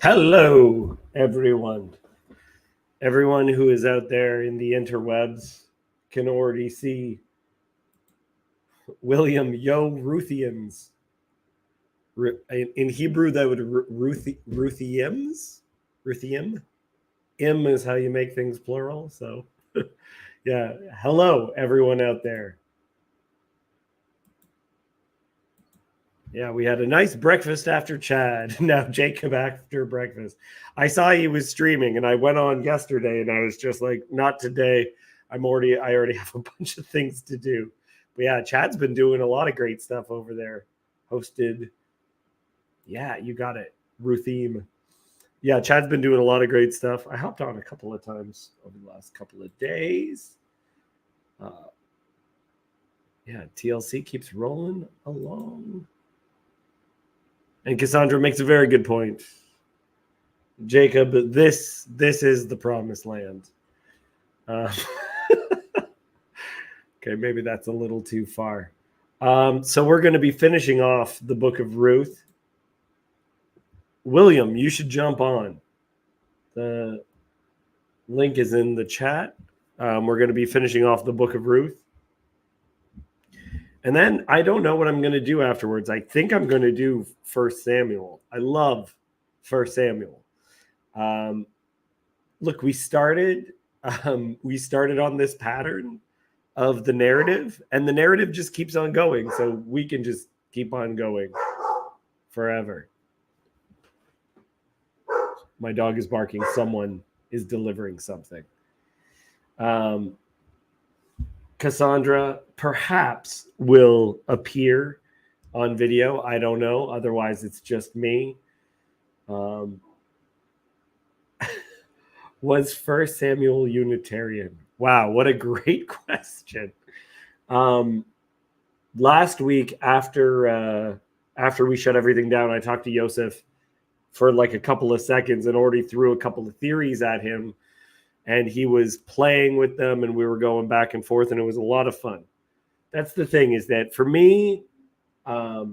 Hello, everyone. Everyone who is out there in the interwebs can already see William Yo Ruthians. In Hebrew, that would Ruthiams? Ruthiam? Im is how you make things plural. So, yeah. Hello, everyone out there. Yeah, we had a nice breakfast after Chad. Now Jacob after breakfast. I saw he was streaming, and I went on yesterday, and I was just like, not today. I already have a bunch of things to do. But yeah, Chad's been doing a lot of great stuff over there. Hosted, yeah, you got it, Rutheme. Yeah, Chad's been doing a lot of great stuff. I hopped on a couple of times over the last couple of days. Yeah, TLC keeps rolling along. And Cassandra makes a very good point. Jacob, this is the promised land. Uh, okay, maybe that's a little too far. So we're going to be finishing off the book of Ruth. William, you should jump on. The link is in the chat. We're going to be finishing off the book of Ruth. And then I don't know what I'm going to do afterwards. I think I'm going to do First Samuel. I love First Samuel. Look, we started on this pattern of the narrative, and the narrative just keeps on going. So we can just keep on going forever. My dog is barking. Someone is delivering something. Cassandra perhaps will appear on video. I don't know. Otherwise, it's just me. Was First Samuel Unitarian? Wow, what a great question. Last week, after we shut everything down, I talked to Yosef for like a couple of seconds and already threw a couple of theories at him. And he was playing with them, and we were going back and forth, and it was a lot of fun. That's the thing, is that for me, this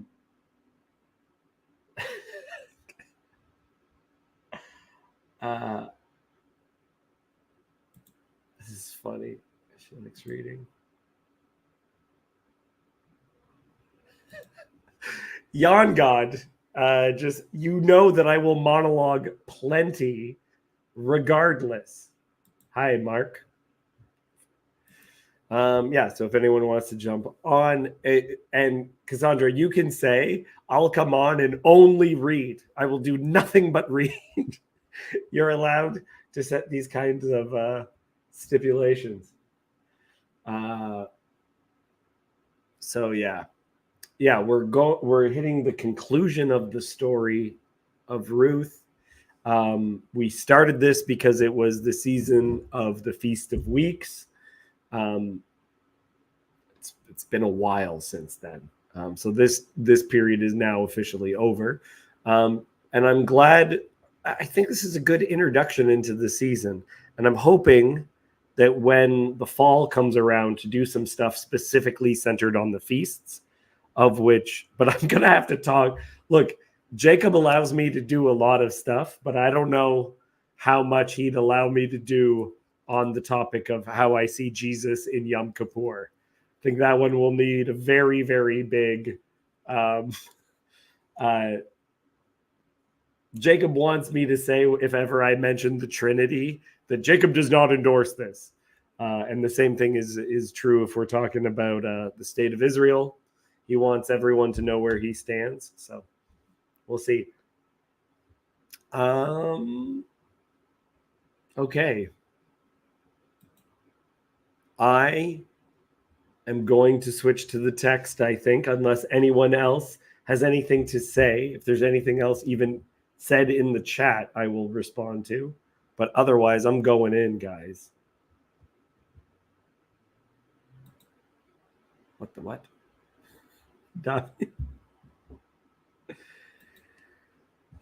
is funny. She likes reading. Yon God, just, you know that I will monologue plenty regardless. Hi, Mark. Yeah, so if anyone wants to jump on, and Cassandra, you can say, I'll come on and only read. I will do nothing but read. You're allowed to set these kinds of stipulations. So yeah, we're hitting the conclusion of the story of Ruth. We started this because it was the season of the Feast of Weeks. It's been a while since then. So this period is now officially over. And I'm glad. I think this is a good introduction into the season. And I'm hoping that when the fall comes around, to do some stuff specifically centered on the feasts, of which, but I'm going to have to talk. Look, Jacob allows me to do a lot of stuff, but I don't know how much he'd allow me to do on the topic of how I see Jesus in Yom Kippur. I think that one will need a very, very big. Jacob wants me to say, if ever I mention the Trinity, that Jacob does not endorse this. And the same thing is true if we're talking about the state of Israel. He wants everyone to know where he stands. So we'll see. Okay. I am going to switch to the text, I think, unless anyone else has anything to say. If there's anything else even said in the chat, I will respond to. But otherwise, I'm going in, guys. What the what?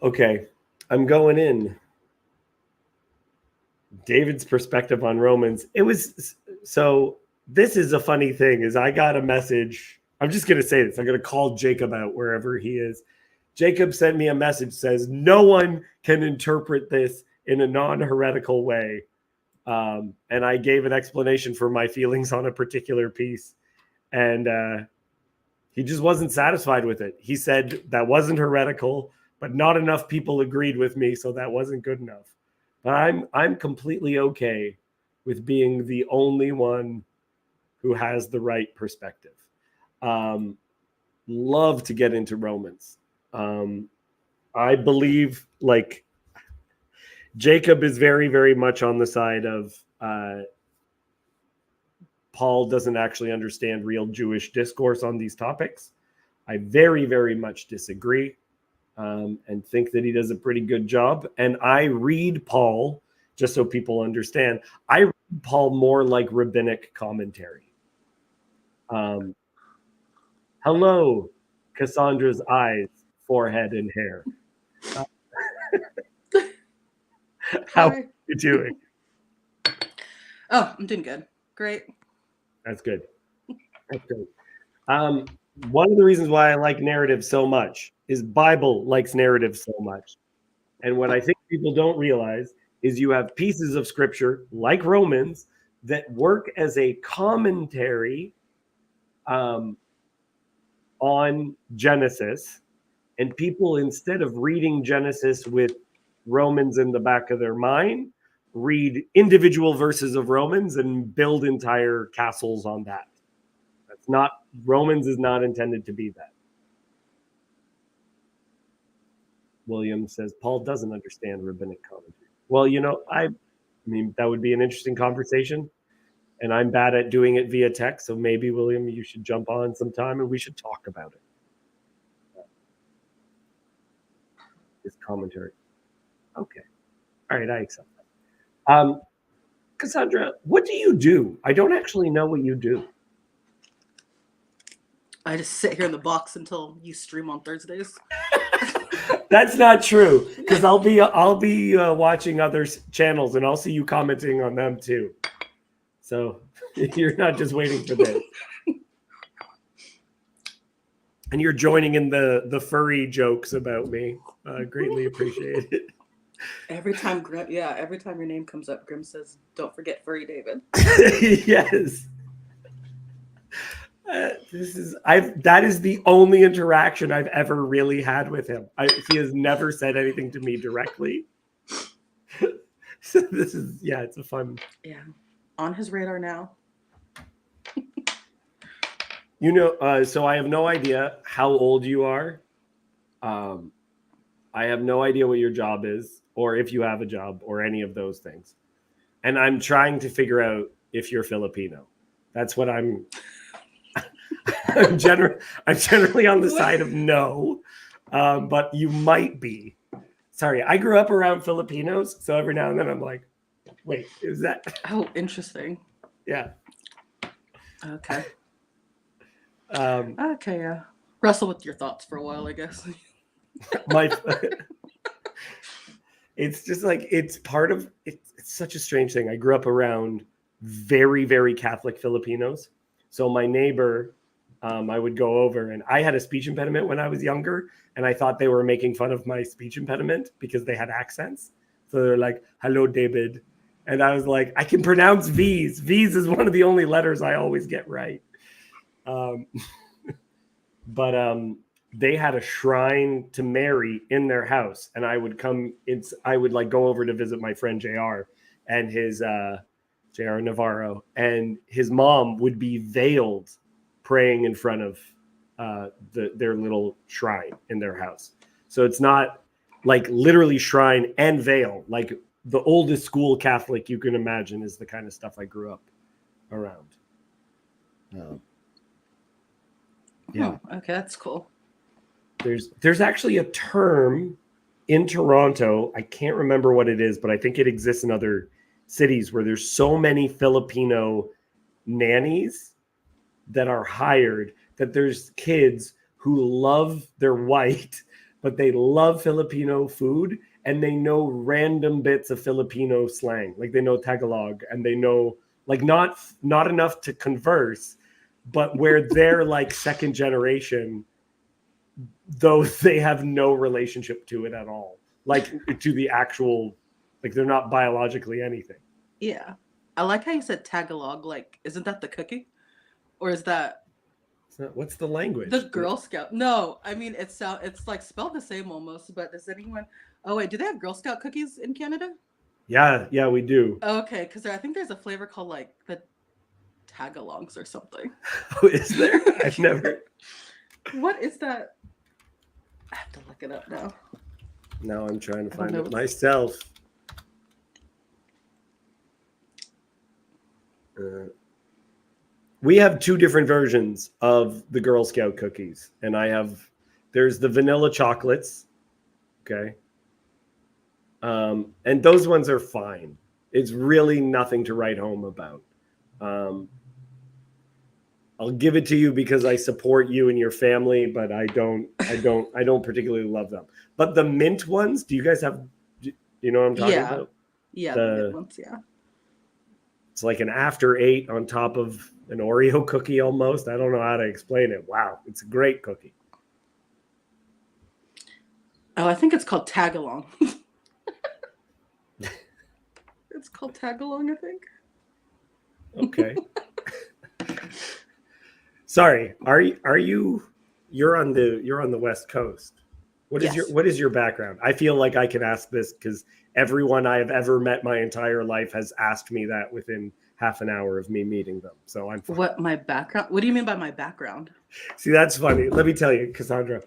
Okay, I'm going in. David's perspective on Romans. It was so. This is a funny thing. Is I got a message. I'm just going to say this. I'm going to call Jacob out wherever he is. Jacob sent me a message, says, no one can interpret this in a non-heretical way. And I gave an explanation for my feelings on a particular piece. And he just wasn't satisfied with it. He said that wasn't heretical, but not enough people agreed with me, so that wasn't good enough. But I'm completely okay with being the only one who has the right perspective. Love to get into Romans. I believe like Jacob is very, very much on the side of Paul doesn't actually understand real Jewish discourse on these topics. I very, very much disagree and think that he does a pretty good job. And I read Paul, just so people understand, I read Paul more like rabbinic commentary. Hello, Cassandra's eyes, forehead, and hair. How are you doing? Oh, I'm doing good. Great. That's good. That's good. One of the reasons why I like narrative so much is Bible likes narrative so much. And what I think people don't realize is you have pieces of scripture like Romans that work as a commentary on Genesis. And people, instead of reading Genesis with Romans in the back of their mind, read individual verses of Romans and build entire castles on that. That's not, Romans is not intended to be that. William says, Paul doesn't understand rabbinic commentary. Well, I mean, that would be an interesting conversation. And I'm bad at doing it via text. So maybe, William, you should jump on sometime and we should talk about it. This commentary. Okay. All right, I accept that. Cassandra, what do you do? I don't actually know what you do. I just sit here in the box until you stream on Thursdays. That's not true, because I'll be watching other channels and I'll see you commenting on them too. So you're not just waiting for this. And you're joining in the furry jokes about me. Greatly appreciate it. Every time your name comes up, Grim says, "Don't forget furry David." Yes. That is the only interaction I've ever really had with him. He has never said anything to me directly. So this is, it's a fun. Yeah, on his radar now. So I have no idea how old you are. I have no idea what your job is, or if you have a job, or any of those things. And I'm trying to figure out if you're Filipino. That's what I'm generally on the side of no, but you might be. Sorry, I grew up around Filipinos, so every now and then I'm like, wait, is that? Oh, interesting. Yeah. Okay. Okay, yeah. Wrestle with your thoughts for a while, I guess. It's just like, it's such a strange thing. I grew up around very, very Catholic Filipinos. So my neighbor, I would go over, and I had a speech impediment when I was younger, and I thought they were making fun of my speech impediment because they had accents. So they're like, "Hello, David." And I was like, I can pronounce V's. V's is one of the only letters I always get right. But they had a shrine to Mary in their house, and I would like go over to visit my friend JR and his JR Navarro, and his mom would be veiled praying in front of their little shrine in their house. So it's not like literally shrine and veil, like the oldest school Catholic you can imagine is the kind of stuff I grew up around. Yeah. Oh, okay, that's cool. There's actually a term in Toronto. I can't remember what it is, but I think it exists in other cities where there's so many Filipino nannies that are hired that there's kids who they're white, but they love Filipino food and they know random bits of Filipino slang. Like they know Tagalog and they know like not enough to converse, but where they're like second generation, though they have no relationship to it at all, like to the actual, like they're not biologically anything. Yeah. I like how you said Tagalog. Like, isn't that the cookie? Or is that What's the language? the Girl Scout? No, I mean it's like spelled the same almost, but does anyone Oh wait, do they have Girl Scout cookies in Canada? Yeah, we do. Okay, because I think there's a flavor called like the Tagalongs or something. Oh, is there? I've never. What is that? I have to look it up now. Now I'm trying to I don't find know it what's- myself. We have two different versions of the Girl Scout cookies, and there's the vanilla chocolates, okay, and those ones are fine. It's really nothing to write home about. I'll give it to you because I support you and your family, but I don't particularly love them. But the mint ones, do you guys have? You know what I'm talking about? Yeah, the mint ones, yeah. It's like an after 8 on top of an Oreo cookie almost. I don't know how to explain it. Wow, it's a great cookie. Oh, I think it's called Tagalong. It's called Tagalong, I think. Okay. Sorry, you're on the West Coast. What is your background? I feel like I can ask this because everyone I have ever met my entire life has asked me that within half an hour of me meeting them. So I'm fine. What my background? What do you mean by my background? See, that's funny. Let me tell you, Cassandra,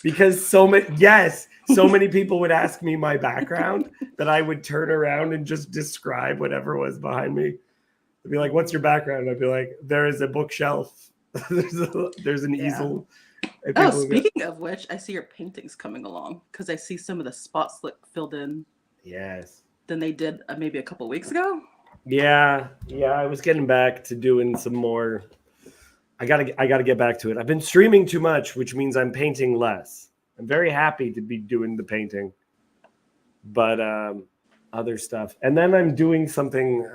because so many people would ask me my background that I would turn around and just describe whatever was behind me. They'd be like, "What's your background?" I'd be like, "There is a bookshelf. there's an easel." Oh, speaking of which, I see your paintings coming along because I see some of the spots filled in. Yes. Than they did maybe a couple weeks ago. Yeah. I was getting back to doing some more. I gotta get back to it. I've been streaming too much, which means I'm painting less. I'm very happy to be doing the painting, but other stuff. And then I'm doing something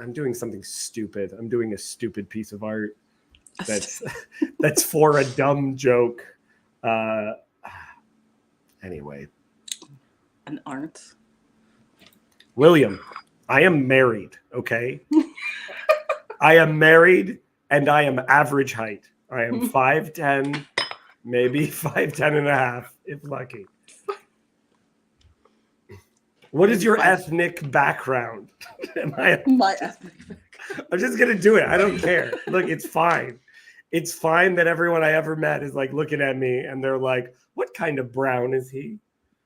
stupid. I'm doing a stupid piece of art that's for a dumb joke. Anyway. An art. William, I am married, okay? I am married and I am average height. I am 5'10", maybe 5'10 and a half, if lucky. What is your ethnic background? My ethnic background. I'm just going to do it. I don't care. Look, it's fine. It's fine that everyone I ever met is like looking at me and they're like, what kind of brown is he?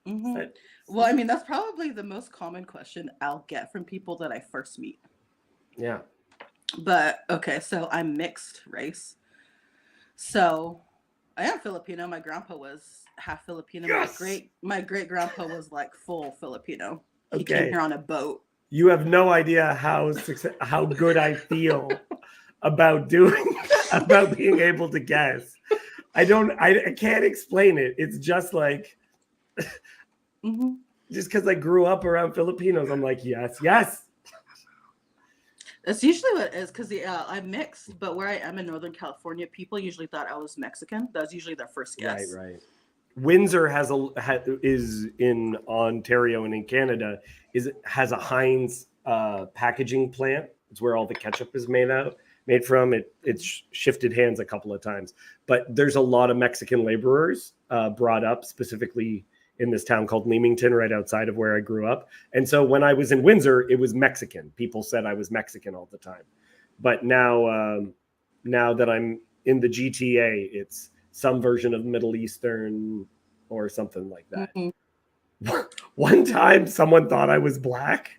Mm-hmm. Well, I mean, that's probably the most common question I'll get from people that I first meet. Yeah. But, okay, so I'm mixed race. So I am Filipino. My grandpa was half Filipino. Yes! My great grandpa was like full Filipino. He came here on a boat. You have no idea how good I feel about being able to guess. I can't explain it. It's just like mm-hmm. Just because I grew up around Filipinos, I'm like, yes. That's usually what it is, because I'm mixed, but where I am in Northern California, people usually thought I was Mexican. That was usually their first guess. Right. Windsor is in Ontario and in Canada has a Heinz packaging plant. It's where all the ketchup is made from. It's shifted hands a couple of times, but there's a lot of Mexican laborers brought up specifically in this town called Leamington, right outside of where I grew up. And so when I was in Windsor, it was Mexican. People said I was Mexican all the time. But now that I'm in the GTA, it's some version of Middle Eastern or something like that. Mm-hmm. One time someone thought I was black,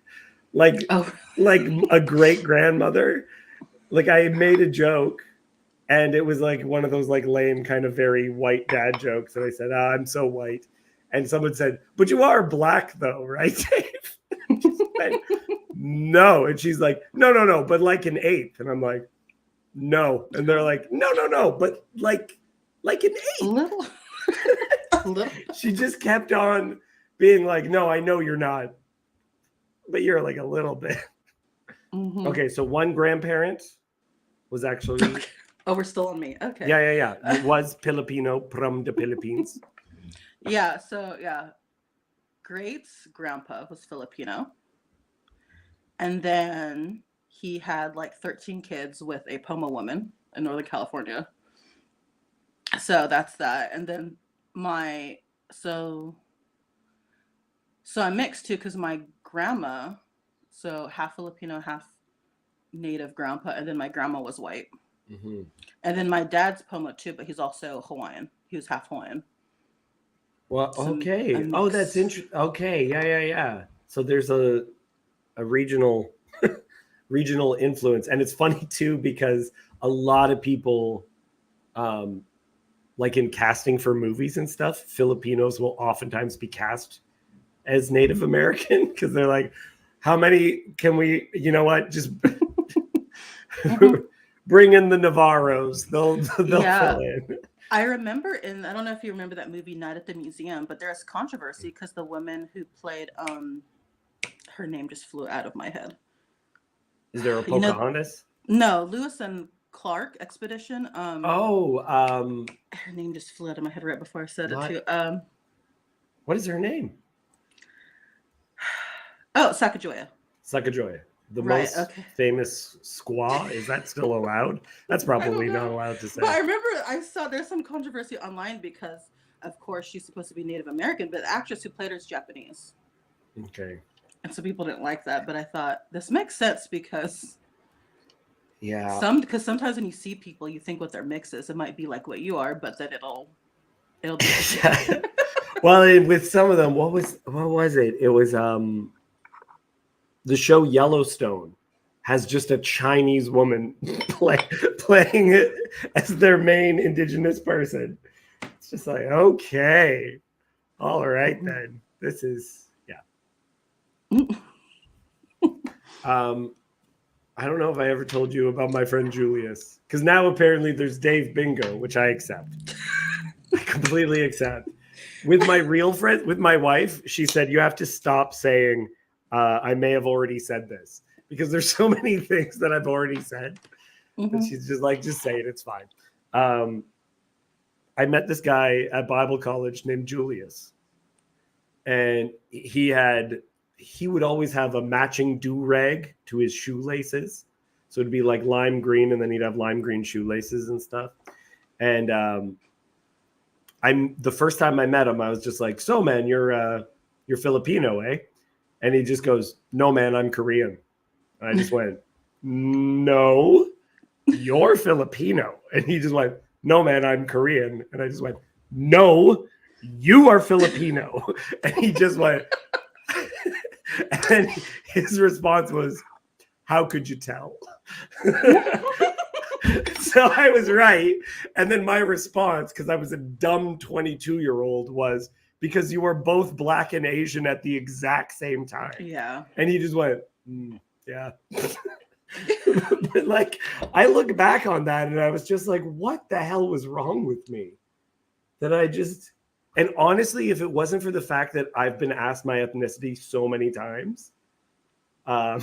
like a great grandmother. Like I made a joke and it was like one of those like lame kind of very white dad jokes. And I said, I'm so white. And someone said, but you are black though, right, Dave? Said, no. And she's like, no, but like an eighth. And I'm like, no. And they're like, no, but like an eighth. A little. She just kept on being like, no, I know you're not, but you're like a little bit. Mm-hmm. Okay, so one grandparent was actually Oh, we're still on me. Okay. Yeah. You was Filipino from the Philippines. Yeah. So yeah, great grandpa was Filipino, and then he had like 13 kids with a Poma woman in Northern California. So that's that. And then my so so I'm mixed too because my grandma, so half Filipino, half native grandpa, and then my grandma was white. Mm-hmm. And then my dad's Poma too, but he's also Hawaiian. He was half Hawaiian. Well, So a okay. Oh, that's mix. interesting. Okay, yeah. So there's a regional influence, and it's funny too because a lot of people, um, like in casting for movies and stuff, Filipinos will oftentimes be cast as Native American because they're like, how many can we? You know what? Just Mhm. bring in the Navarros. They'll fill Yeah. in. I remember I don't know if you remember that movie Night at the Museum, but there's controversy because the woman who played her name just flew out of my head. Is there a You know, Pocahontas? no, Lewis and Clark expedition. Oh, Her name just flew out of my head right before I said it what? too. What is her name? Oh, Sacagawea. Sacagawea. The Right. most Okay. famous squaw. Is that still allowed? That's I don't probably not know, allowed to but say. I remember I saw there's some controversy online because, of course, she's supposed to be Native American, but the actress who played her is Japanese, Okay. and so people didn't like that. But I thought this makes sense because Yeah. sometimes when you see people, you think what their mix is. It might be like what you are, but then it'll be Yeah. different. Well, with some of them, what was it? It was the show Yellowstone has just a Chinese woman playing it as their main indigenous person. It's just like, okay, all right then. This is um I don't know if I ever told you about my friend Julius, because now apparently there's Dave Bingo, which I accept. I completely accept. With my real friend, with my wife, she said, you have to stop saying, I may have already said this, because there's so many things that I've already said. And Mhm. she's just like, just say it, it's fine. Um, I met this guy at Bible college named Julius, and he would always have a matching do-rag to his shoelaces. So it'd be like lime green, and then he'd have lime green shoelaces and stuff. And I'm the first time I met him, I was just like, "So, man, you're Filipino, eh?" And he just goes, "No, man, I'm Korean." And I just went, "No, you're Filipino." And he just went, "No, man, I'm Korean." And I just went, "No, you are Filipino." And he just went, and then his response was, "How could you tell?" So I was right. And then my response, because I was a dumb 22-year-old, was because you were both black and Asian at the exact same time. Yeah. And he just went, yeah. But like, I look back on that and I was just like, what the hell was wrong with me? That I just, and honestly, if it wasn't for the fact that I've been asked my ethnicity so many times, um,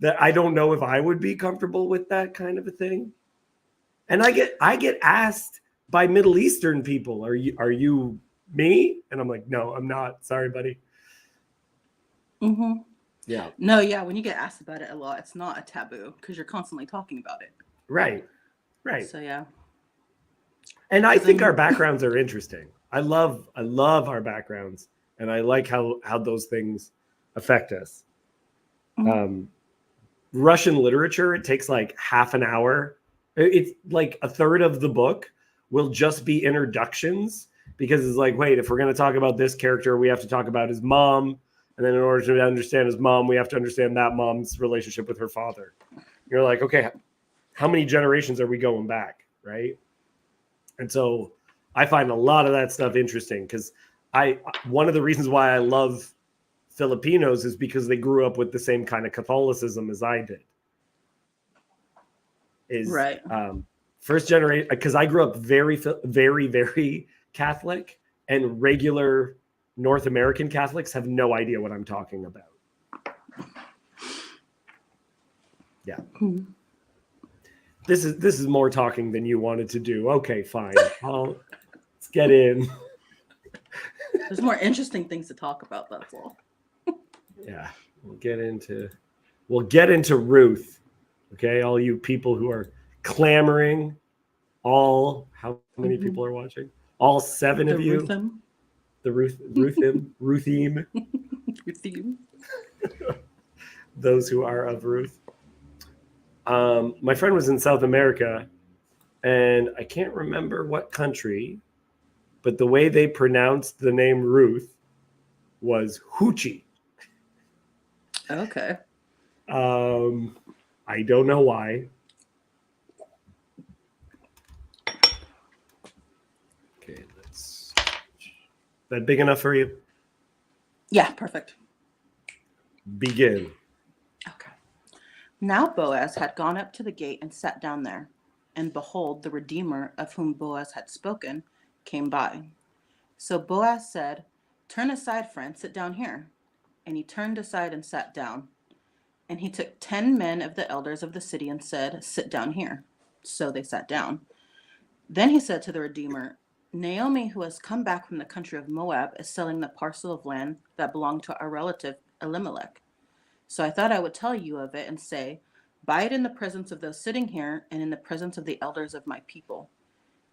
that I don't know if I would be comfortable with that kind of a thing. And I get asked by Middle Eastern people, are you me? And I'm like, no, I'm not. Sorry, buddy. Mhm. Yeah. No, yeah. When you get asked about it a lot, it's not a taboo because you're constantly talking about it. Right. Right. So yeah. And I Because think our then. backgrounds are interesting. I love our backgrounds, and I like how those things affect us. Mhm. Um, Russian literature, it takes like half an hour. It's like a third of the book will just be introductions, because it's like, wait, if we're going to talk about this character, we have to talk about his mom. And then in order to understand his mom, we have to understand that mom's relationship with her father. You're like, okay, how many generations are we going back? Right. And so I find a lot of that stuff interesting, because one of the reasons why I love Filipinos is because they grew up with the same kind of Catholicism as I did. Is Right. first generation, because I grew up very, very, very Catholic, and regular North American Catholics have no idea what I'm talking about. Yeah. Mhm. This is more talking than you wanted to do. Okay, fine. Let's get in. There's more interesting things to talk about, that's all. Yeah, we'll get into Ruth. Okay, all you people who are clamoring, how many people are watching? All 7 of The you. Ruthim. The Ruthim. Ruthim. Those who are of Ruth. My friend was in South America, and I can't remember what country, but the way they pronounced the name Ruth was Hoochie. Okay. I don't know why. Okay, is that big enough for you? Yeah, perfect. Begin. Okay. Now Boaz had gone up to the gate and sat down there. And behold, the Redeemer of whom Boaz had spoken came by. So Boaz said, "Turn aside, friend, sit down here." And he turned aside and sat down. And he took 10 men of the elders of the city and said, "Sit down here." So they sat down. Then he said to the Redeemer, "Naomi, who has come back from the country of Moab, is selling the parcel of land that belonged to our relative Elimelech. So I thought I would tell you of it and say, buy it in the presence of those sitting here and in the presence of the elders of my people.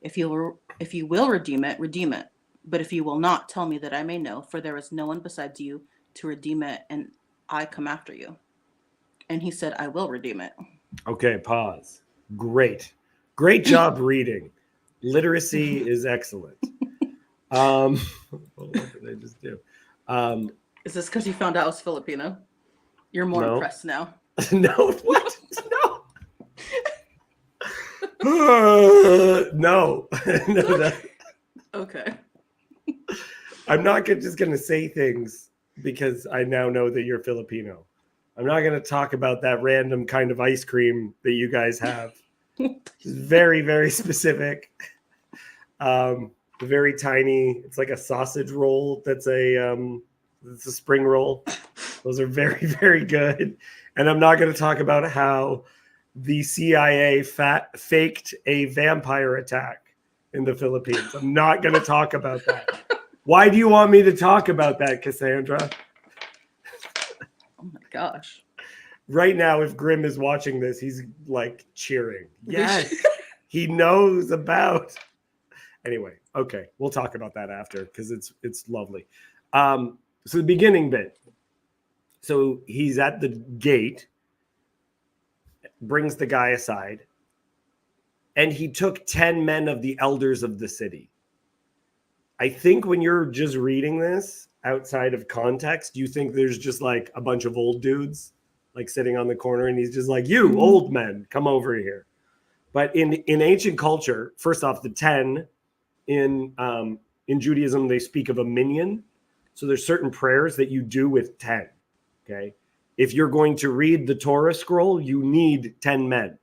If you will redeem it, redeem it. But if you will not, tell me that I may know, for there is no one besides you to redeem it, and I come after you." And he said, "I will redeem it." Okay, pause. Great job reading. Literacy is excellent. What did I just do? Is this because you found out I was Filipino? You're more impressed now. No, what? No. No. Okay. I'm not just going to say things because I now know that you're Filipino. I'm not going to talk about that random kind of ice cream that you guys have. It's very, very specific. Very tiny. It's like a sausage roll. It's a spring roll. Those are very, very good. And I'm not going to talk about how the CIA faked a vampire attack in the Philippines. I'm not going to talk about that. Why do you want me to talk about that, Cassandra? Oh my gosh. Right now, if Grimm is watching this, he's like cheering. Yes, he knows about. Anyway, okay, we'll talk about that after because it's lovely. So the beginning bit. So he's at the gate, brings the guy aside, and he took 10 men of the elders of the city. I think when you're just reading this outside of context, you think there's just like a bunch of old dudes like sitting on the corner, and he's just like, "You old men, come over here." But in ancient culture, first off, the 10 in Judaism, they speak of a minyan. So there's certain prayers that you do with 10. Okay. If you're going to read the Torah scroll, you need 10 men,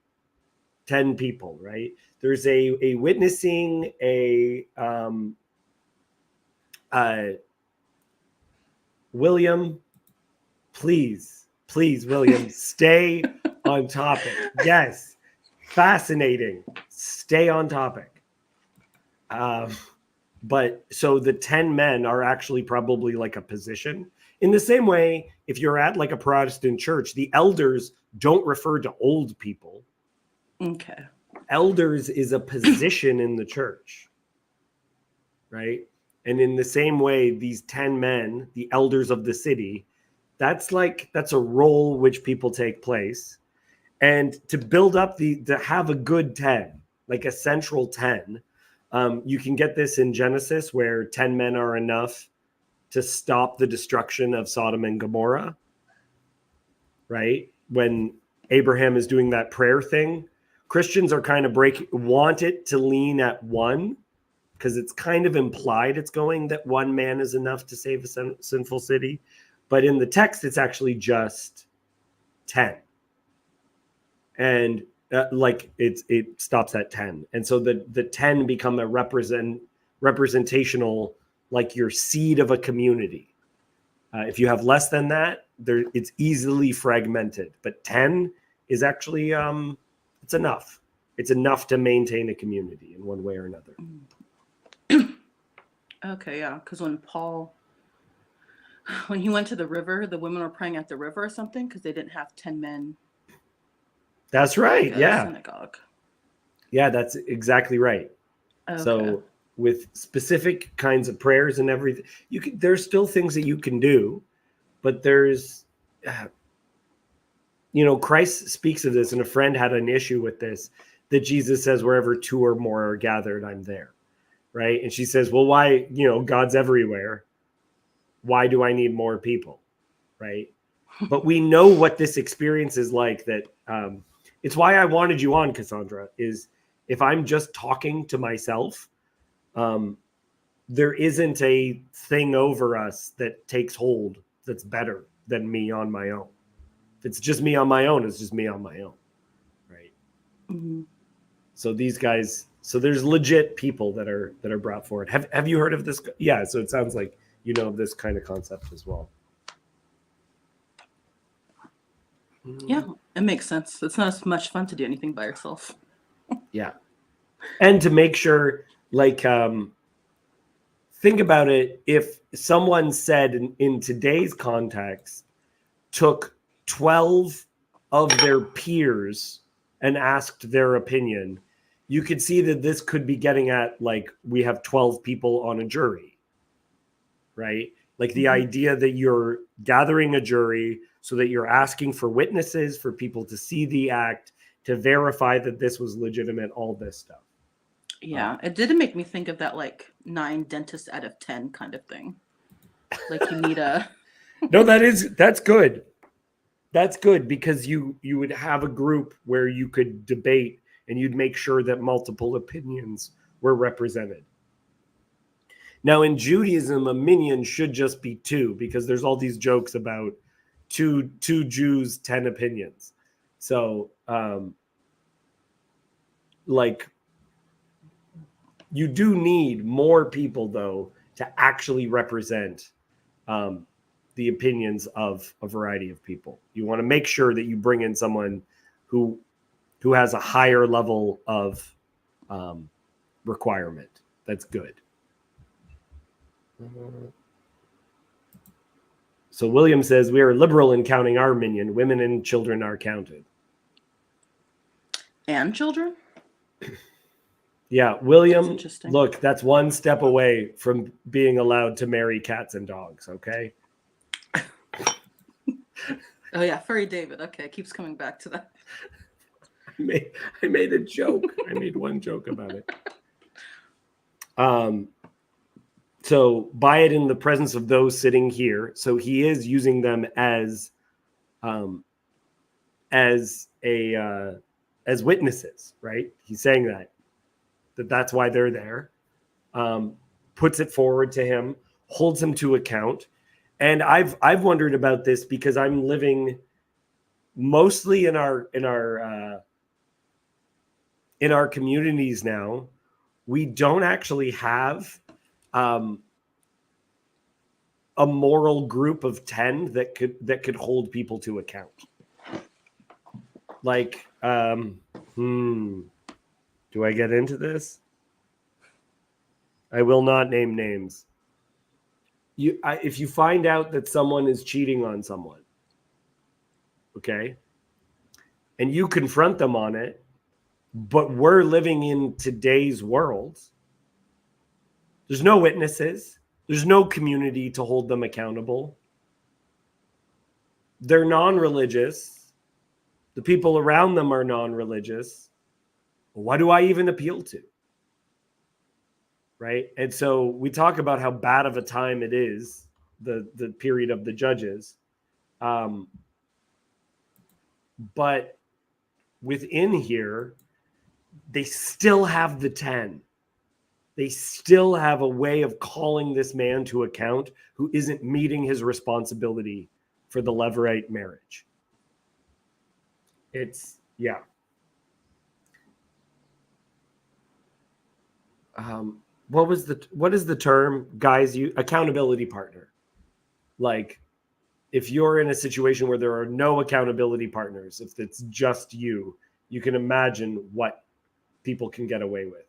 10 people, right? There's a witnessing, William, please, William, stay on topic. Yes. Fascinating. Stay on topic. But so the 10 men are actually probably like a position. In the same way, if you're at like a Protestant church, the elders don't refer to old people. Okay. Elders is a position in the church, right? And in the same way, these 10 men, the elders of the city, that's a role which people take place. And to build up to have a good 10, like a central 10, you can get this in Genesis where 10 men are enough to stop the destruction of Sodom and Gomorrah, right? When Abraham is doing that prayer thing, Christians are kind of want it to lean at one because it's kind of implied it's going that one man is enough to save a sinful city. But in the text, it's actually just 10. And it stops at 10. And so the 10 become a representational, like your seed of a community. If you have less than that, it's easily fragmented. But 10 is actually, it's enough. It's enough to maintain a community in one way or another. Okay, yeah, because when he went to the river, the women were praying at the river or something because they didn't have 10 men. That's right. Like a Yeah. synagogue. Yeah, that's exactly right. Okay. So with specific kinds of prayers and everything, there's still things that you can do, but there's, Christ speaks of this, and a friend had an issue with this, that Jesus says, wherever two or more are gathered, I'm there. Right. And she says, well, why, God's everywhere. Why do I need more people? Right. But we know what this experience is like, that it's why I wanted you on, Cassandra, is if I'm just talking to myself, there isn't a thing over us that takes hold that's better than me on my own. If it's just me on my own, it's just me on my own. Right. Mm-hmm. So these guys, there's legit people that are brought forward. Have you heard of this? Yeah. So it sounds like this kind of concept as well. Yeah, it makes sense. It's not as much fun to do anything by yourself. Yeah. And to make sure, like, think about it. If someone said in today's context, took 12 of their peers and asked their opinion, you could see that this could be getting at, like, we have 12 people on a jury, right? Like the idea that you're gathering a jury so that you're asking for witnesses, for people to see the act, to verify that this was legitimate, all this stuff. Yeah, it did make me think of that, like 9 dentists out of 10 kind of thing. Like you need a. No, that's good. That's good, because you would have a group where you could debate and you'd make sure that multiple opinions were represented. Now, in Judaism, a minyan should just be 2, because there's all these jokes about two Jews, 10 opinions. So, like, you do need more people, though, to actually represent the opinions of a variety of people. You want to make sure that you bring in someone who has a higher level of requirement. That's good. So William says, we are liberal in counting our minyan. Women and children are counted. And children? Yeah, William, that's look, that's one step away from being allowed to marry cats and dogs, okay? Oh yeah, furry David. Okay, keeps coming back to that. I made a joke. I made one joke about it. So buy it in the presence of those sitting here. So he is using them as witnesses, right? He's saying that's why they're there. Puts it forward to him, holds him to account. And I've wondered about this, because I'm living mostly in our communities now. We don't actually have a moral group of 10 that could hold people to account. Like, do I get into this? I will not name names. If you find out that someone is cheating on someone, okay, and you confront them on it, but we're living in today's world, there's no witnesses, there's no community to hold them accountable. They're non-religious. The people around them are non-religious. What do I even appeal to? Right? And so we talk about how bad of a time it is, the period of the judges. But within here, they still have the 10. They still have a way of calling this man to account who isn't meeting his responsibility for the Levirate marriage. It's, yeah. What is the term, guys? Accountability partner. Like, if you're in a situation where there are no accountability partners, if it's just you can imagine what people can get away with.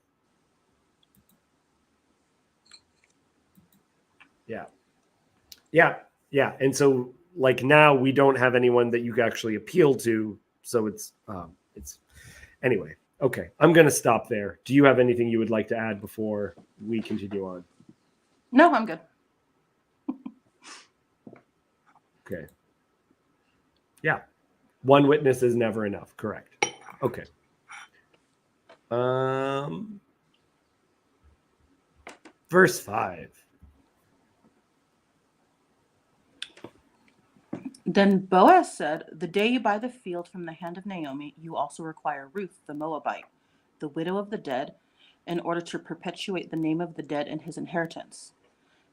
Yeah. And so like now we don't have anyone that you can actually appeal to. So it's anyway. Okay. I'm going to stop there. Do you have anything you would like to add before we continue on? No, I'm good. Okay. Yeah. One witness is never enough. Correct. Okay. Verse 5. Then Boaz said, "The day you buy the field from the hand of Naomi, you also require Ruth the Moabite, the widow of the dead, in order to perpetuate the name of the dead in his inheritance."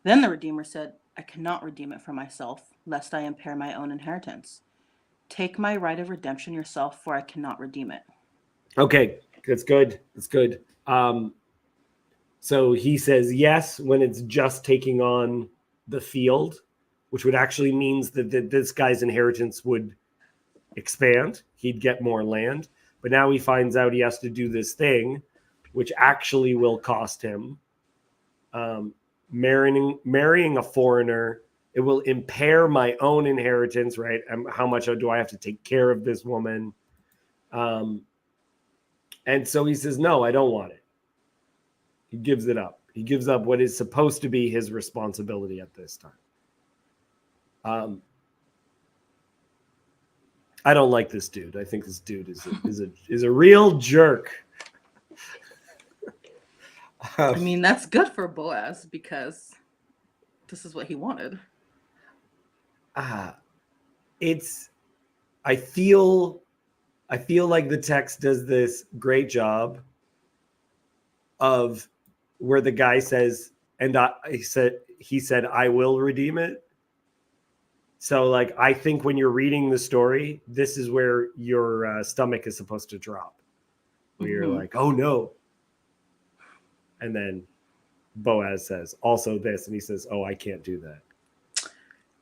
Then the Redeemer said, "I cannot redeem it for myself, lest I impair my own inheritance. Take my right of redemption yourself, for I cannot redeem it." Okay. That's good. That's good. So he says yes when it's just taking on the field, which would actually means that this guy's inheritance would expand. He'd get more land. But now he finds out he has to do this thing, which actually will cost him. Marrying a foreigner, it will impair my own inheritance, right? How much do I have to take care of this woman? And so he says, no, I don't want it. He gives it up. He gives up what is supposed to be his responsibility at this time. I don't like this dude. I think this dude is a real jerk. I mean, that's good for Boaz because this is what he wanted. I feel like the text does this great job of where the guy says, and he said, I will redeem it. So like, I think when you're reading the story, this is where your stomach is supposed to drop. Where you're like, oh no. And then Boaz says also this, and he says, oh, I can't do that.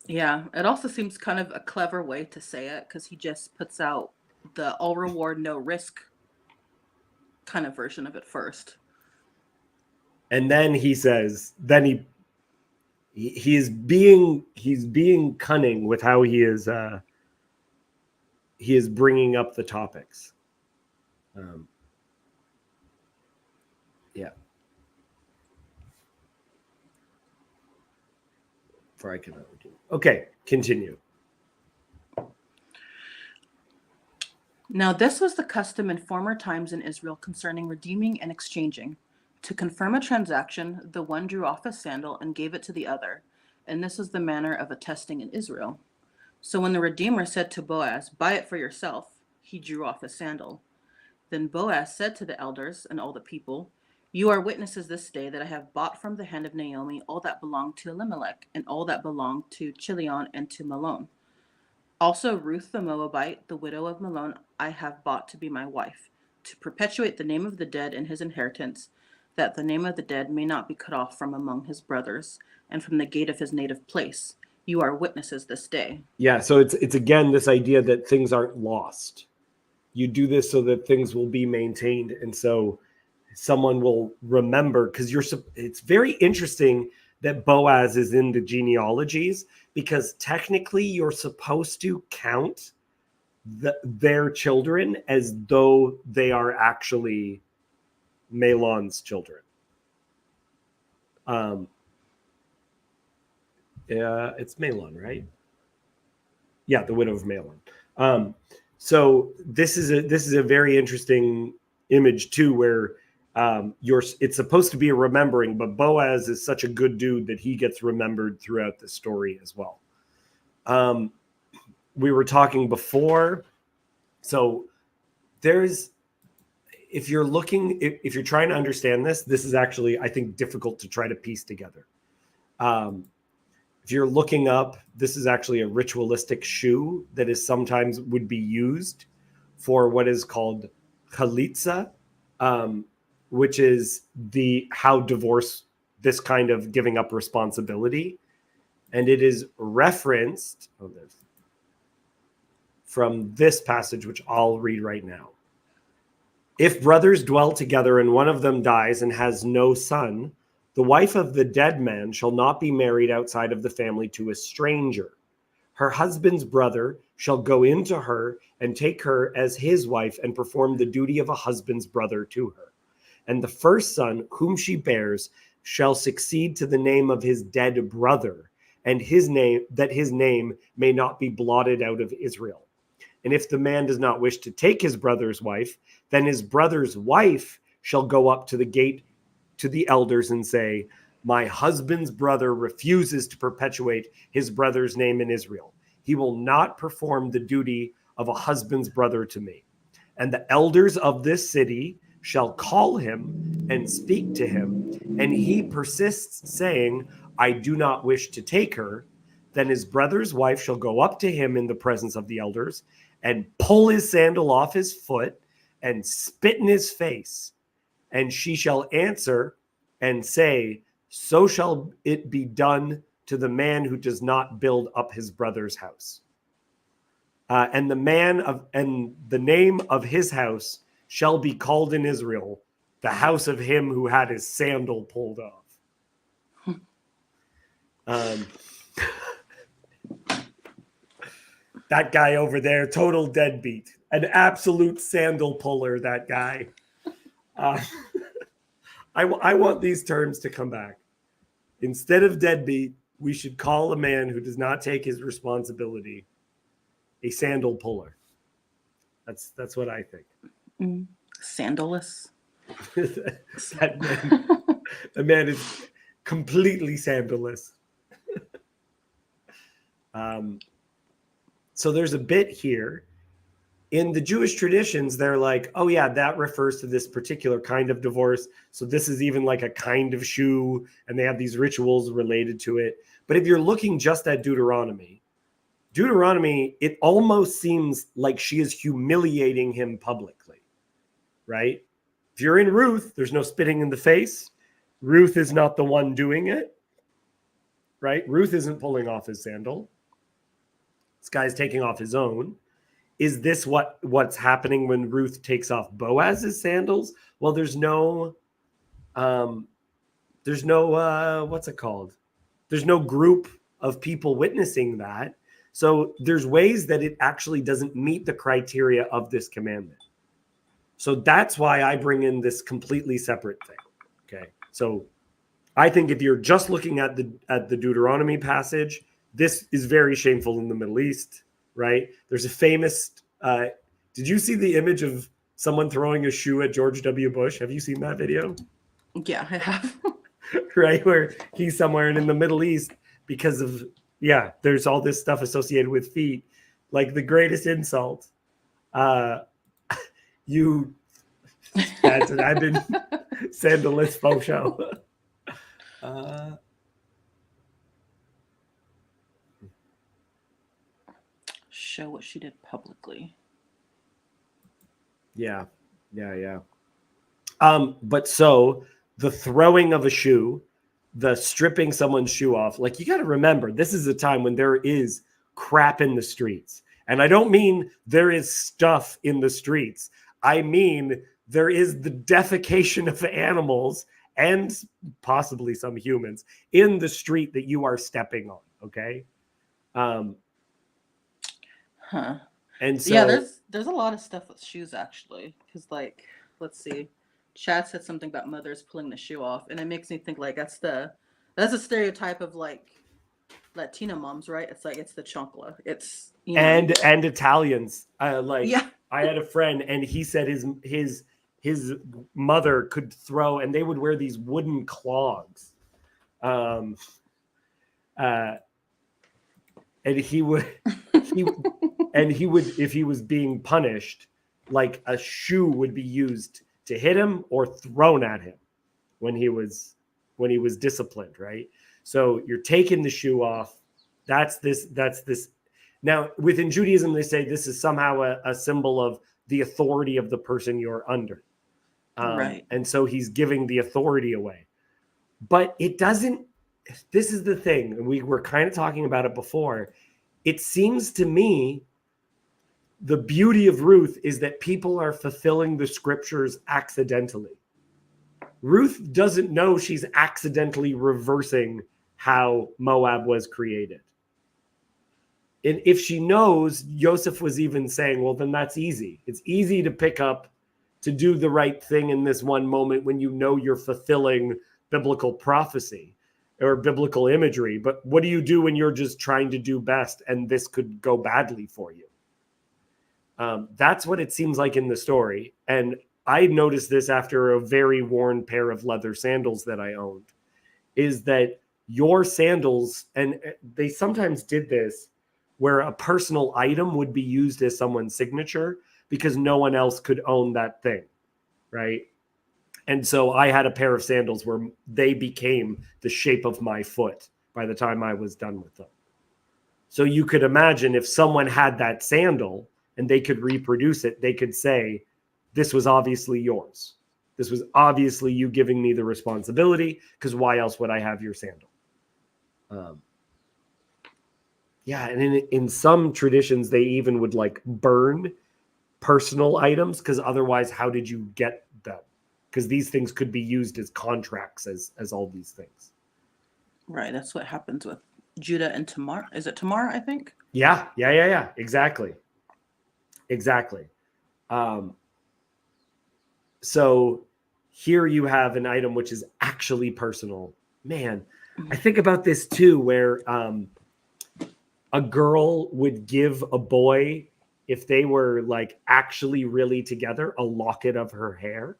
Yeah, it also seems kind of a clever way to say it because he just puts out the all reward, no risk kind of version of it first. And then he says, then he's being cunning with how he is bringing up the topics. Yeah. For I cannot redeem. Okay, continue. Now, this was the custom in former times in Israel concerning redeeming and exchanging. To confirm a transaction, the one drew off a sandal and gave it to the other, and this was the manner of attesting in Israel. So when the Redeemer said to Boaz, "Buy it for yourself," he drew off his sandal. Then Boaz said to the elders and all the people, "You are witnesses this day that I have bought from the hand of Naomi all that belonged to Elimelech, and all that belonged to Chilion and to Mahlon. Also Ruth the Moabite, the widow of Mahlon, I have bought to be my wife, to perpetuate the name of the dead in his inheritance, that the name of the dead may not be cut off from among his brothers, and from the gate of his native place. You are witnesses this day." Yeah, so it's again this idea that things aren't lost. You do this so that things will be maintained, and so someone will remember, because it's very interesting that Boaz is in the genealogies, because technically you're supposed to count their children as though they are actually Mahlon's children. It's Mahlon, right? Yeah, the widow of Mahlon. So this is a very interesting image too, where it's supposed to be a remembering, but Boaz is such a good dude that he gets remembered throughout the story as well. We were talking before, so if you're trying to understand this is actually, I think, difficult to try to piece together. If you're looking up, this is actually a ritualistic shoe that is sometimes would be used for what is called chalitza, which is how divorce, this kind of giving up responsibility. And it is referenced from this passage, which I'll read right now. If brothers dwell together and one of them dies and has no son, the wife of the dead man shall not be married outside of the family to a stranger. Her husband's brother shall go into her and take her as his wife and perform the duty of a husband's brother to her. And the first son whom she bears shall succeed to the name of his dead brother, and his name may not be blotted out of Israel. And if the man does not wish to take his brother's wife, then his brother's wife shall go up to the gate to the elders and say, my husband's brother refuses to perpetuate his brother's name in Israel. He will not perform the duty of a husband's brother to me. And the elders of this city shall call him and speak to him, and he persists, saying, I do not wish to take her. Then his brother's wife shall go up to him in the presence of the elders and pull his sandal off his foot and spit in his face. And she shall answer and say, so shall it be done to the man who does not build up his brother's house. And the name of his house shall be called in Israel, the house of him who had his sandal pulled off. That guy over there, total deadbeat, an absolute sandal puller, that guy. I want these terms to come back. Instead of deadbeat, we should call a man who does not take his responsibility a sandal puller. That's what I think. Sandalless. that man is completely sandalless. So there's a bit here. In the Jewish traditions, they're like, oh yeah, that refers to this particular kind of divorce. So this is even like a kind of shoe, and they have these rituals related to it. But if you're looking just at Deuteronomy, it almost seems like she is humiliating him publicly, right? If you're in Ruth, there's no spitting in the face. Ruth is not the one doing it, right? Ruth isn't pulling off his sandal. This guy's taking off his own. Is this what's happening when Ruth takes off Boaz's sandals? Well, there's no what's it called? There's no group of people witnessing that. So there's ways that it actually doesn't meet the criteria of this commandment. So that's why I bring in this completely separate thing. Okay. So I think if you're just looking at the Deuteronomy passage, this is very shameful in the Middle East. Right? There's a famous, did you see the image of someone throwing a shoe at George W. Bush? Have you seen that video? Yeah, I have. Right? Where he's somewhere in the Middle East because of, there's all this stuff associated with feet. Like the greatest insult. That's it. I've been sandalless faux show. Show what she did publicly. Yeah. But so the throwing of a shoe, the stripping someone's shoe off, like you got to remember, this is a time when there is crap in the streets. And I don't mean there is stuff in the streets. I mean, there is the defecation of animals and possibly some humans in the street that you are stepping on. Okay. And so there's a lot of stuff with shoes actually, because like, let's see, Chad said something about mothers pulling the shoe off, and it makes me think like that's a stereotype of like Latina moms, right? It's like it's the chancla. It's and Italians. I had a friend, and he said his mother could throw, and they would wear these wooden clogs, and he would if he was being punished, like a shoe would be used to hit him or thrown at him when he was disciplined, right? So you're taking the shoe off. That's this. Now, within Judaism, they say this is somehow a symbol of the authority of the person you're under. Right. And so he's giving the authority away. But it doesn't, this is the thing. We were kind of talking about it before. It seems to me the beauty of Ruth is that people are fulfilling the scriptures accidentally. Ruth doesn't know she's accidentally reversing how Moab was created. And if she knows, Joseph was even saying, well, then that's easy. It's easy to pick up, to do the right thing in this one moment when you know you're fulfilling biblical prophecy or biblical imagery. But what do you do when you're just trying to do best and this could go badly for you? That's what it seems like in the story. And I noticed this after a very worn pair of leather sandals that I owned, is that your sandals, and they sometimes did this, where a personal item would be used as someone's signature because no one else could own that thing, right? And so I had a pair of sandals where they became the shape of my foot by the time I was done with them. So you could imagine if someone had that sandal and they could reproduce it, they could say, this was obviously yours. This was obviously you giving me the responsibility, because why else would I have your sandal? Yeah, and in some traditions, they even would like burn personal items, because otherwise, how did you get them? Because these things could be used as contracts, as all these things. Right, that's what happens with Judah and Tamar. Is it Tamar, I think? Yeah. Exactly. So here you have an item which is actually personal. Man, I think about this too, where a girl would give a boy, if they were like actually really together, a locket of her hair.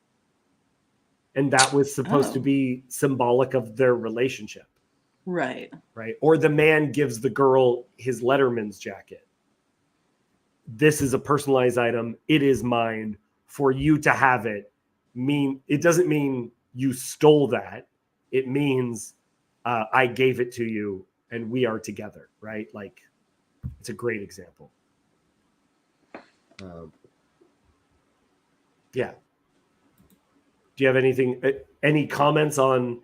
And that was supposed to be symbolic of their relationship. Right. Or the man gives the girl his Letterman's jacket. This is a personalized item. It is mine. For you to have it, it doesn't mean you stole that. It means I gave it to you and we are together, right? Like, it's a great example. Yeah. Do you have any comments on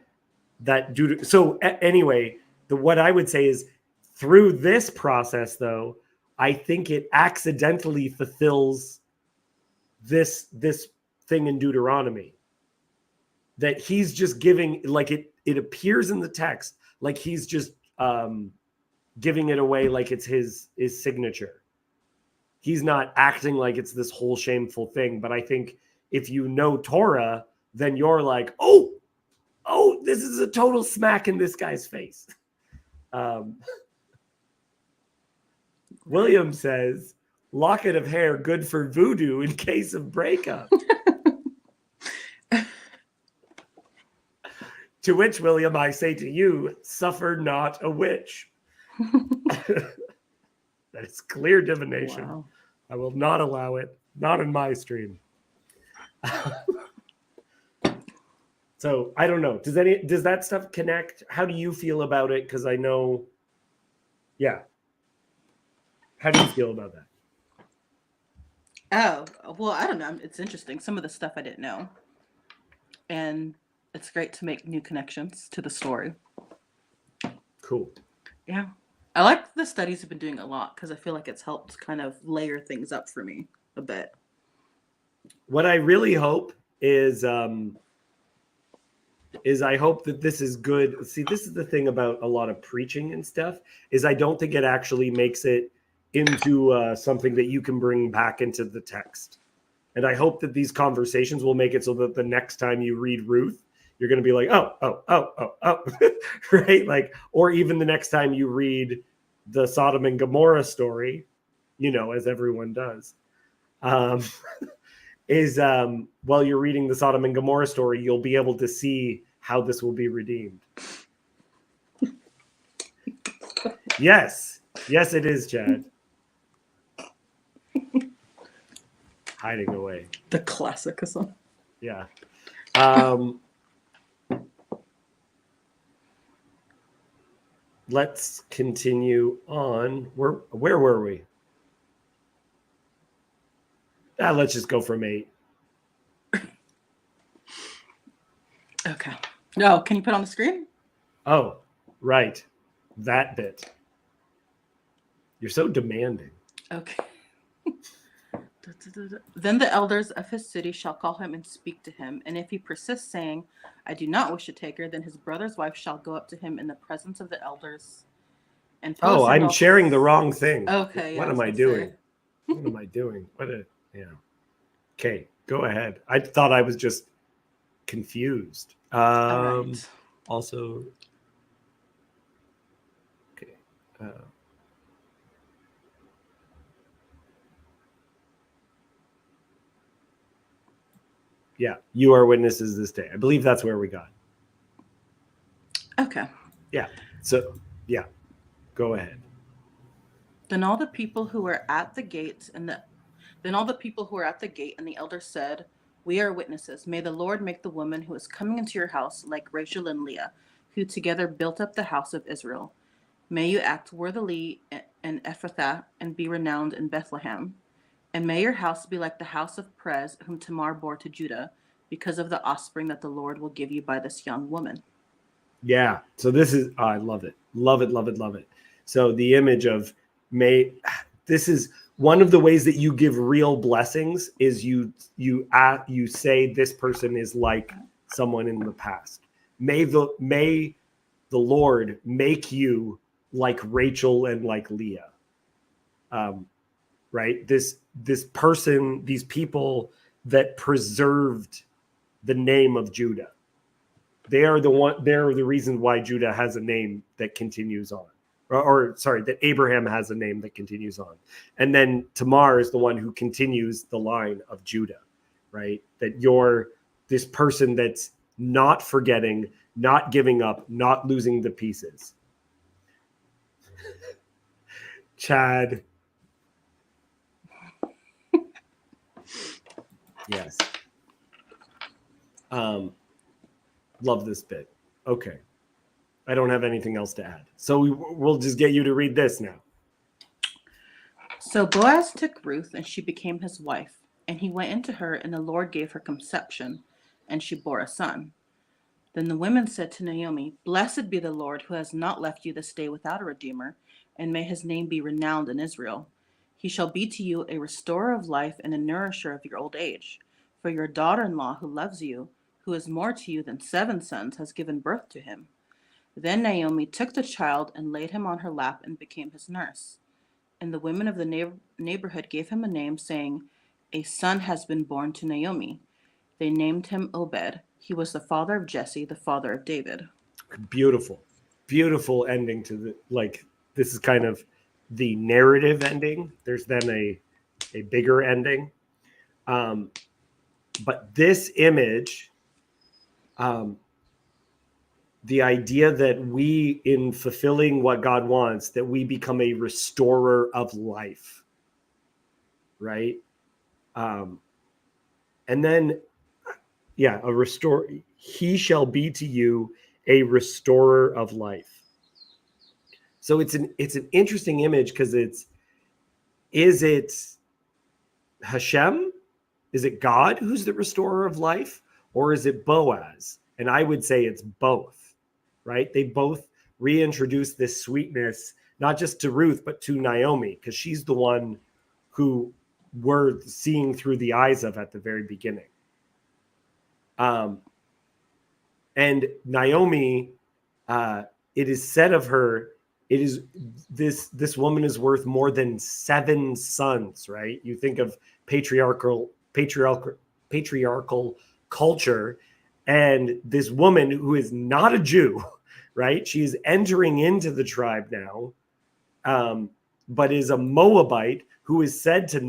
that? So anyway, what I would say is, through this process, though, I think it accidentally fulfills this thing in Deuteronomy, that he's just giving, like it appears in the text like he's just giving it away like it's his signature. He's not acting like it's this whole shameful thing. But I think if you know Torah, then you're like, oh, this is a total smack in this guy's face. William says, locket of hair good for voodoo in case of breakup. To which, William, I say to you, suffer not a witch. That is clear divination. Wow. I will not allow it. Not in my stream. So I don't know. Does that stuff connect? How do you feel about it? Because I know, yeah. How do you feel about that? Oh, well, I don't know. It's interesting. Some of the stuff I didn't know. And it's great to make new connections to the story. Cool. Yeah. I like the studies have been doing a lot, because I feel like it's helped kind of layer things up for me a bit. What I really hope is I hope that this is good. See, this is the thing about a lot of preaching and stuff, is I don't think it actually makes it into something that you can bring back into the text. And I hope that these conversations will make it so that the next time you read Ruth, you're going to be like, oh, right? Like, or even the next time you read the Sodom and Gomorrah story, as everyone does, while you're reading the Sodom and Gomorrah story, you'll be able to see how this will be redeemed. Yes, it is, Chad. Hiding away. The classic song. Yeah. Let's continue on. Where were we? Let's just go from 8. Okay. No, can you put on the screen? Oh, right. That bit. You're so demanding. Okay. Then the elders of his city shall call him and speak to him. And if he persists, saying, I do not wish to take her, then his brother's wife shall go up to him in the presence of the elders and Oh, pose I'm herself. sharing the wrong thing. Okay, yeah, What I was am I gonna doing? say. What am I doing? Yeah. Okay, go ahead. I thought I was just confused. All right. Also, okay. Yeah, you are witnesses this day. I believe that's where we got. Okay. Yeah. So, yeah, go ahead. Then all the people who were at the gate then all the people who were at the gate and the elders said, We are witnesses. May the Lord make the woman who is coming into your house like Rachel and Leah, who together built up the house of Israel. May you act worthily in Ephrathah and be renowned in Bethlehem. And may your house be like the house of Perez, whom Tamar bore to Judah, because of the offspring that the Lord will give you by this young woman. Yeah. So this is, I love it. Love it, love it, love it. So the image of this is one of the ways that you give real blessings is you say this person is like someone in the past. May the Lord make you like Rachel and like Leah. Right? This person, these people that preserved the name of Judah. They're the reason why Judah has a name that continues on. Or sorry, that Abraham has a name that continues on. And then Tamar is the one who continues the line of Judah, right? That you're this person that's not forgetting, not giving up, not losing the pieces. Chad. Yes. Love this bit. Okay. I don't have anything else to add. So we'll just get you to read this now. So Boaz took Ruth, and she became his wife. And he went into her, and the Lord gave her conception, and she bore a son. Then the women said to Naomi, Blessed be the Lord, who has not left you this day without a redeemer, and may his name be renowned in Israel. He shall be to you a restorer of life and a nourisher of your old age. For your daughter-in-law, who loves you, who is more to you than 7 sons, has given birth to him. Then Naomi took the child and laid him on her lap and became his nurse. And the women of the neighborhood gave him a name, saying, A son has been born to Naomi. They named him Obed. He was the father of Jesse, the father of David. Beautiful ending to this is kind of the narrative ending. There's then a bigger ending. But this image, the idea that we, in fulfilling what God wants, that we become a restorer of life, right? And then, yeah, he shall be to you a restorer of life. So it's an interesting image because is it Hashem? Is it God who's the restorer of life? Or is it Boaz? And I would say it's both, right? They both reintroduce this sweetness, not just to Ruth, but to Naomi, because she's the one who we're seeing through the eyes of at the very beginning. And Naomi, it is said of her, it is this woman is worth more than 7 sons, right? You think of patriarchal culture, and this woman who is not a Jew, right? She is entering into the tribe now, but is a Moabite who is said to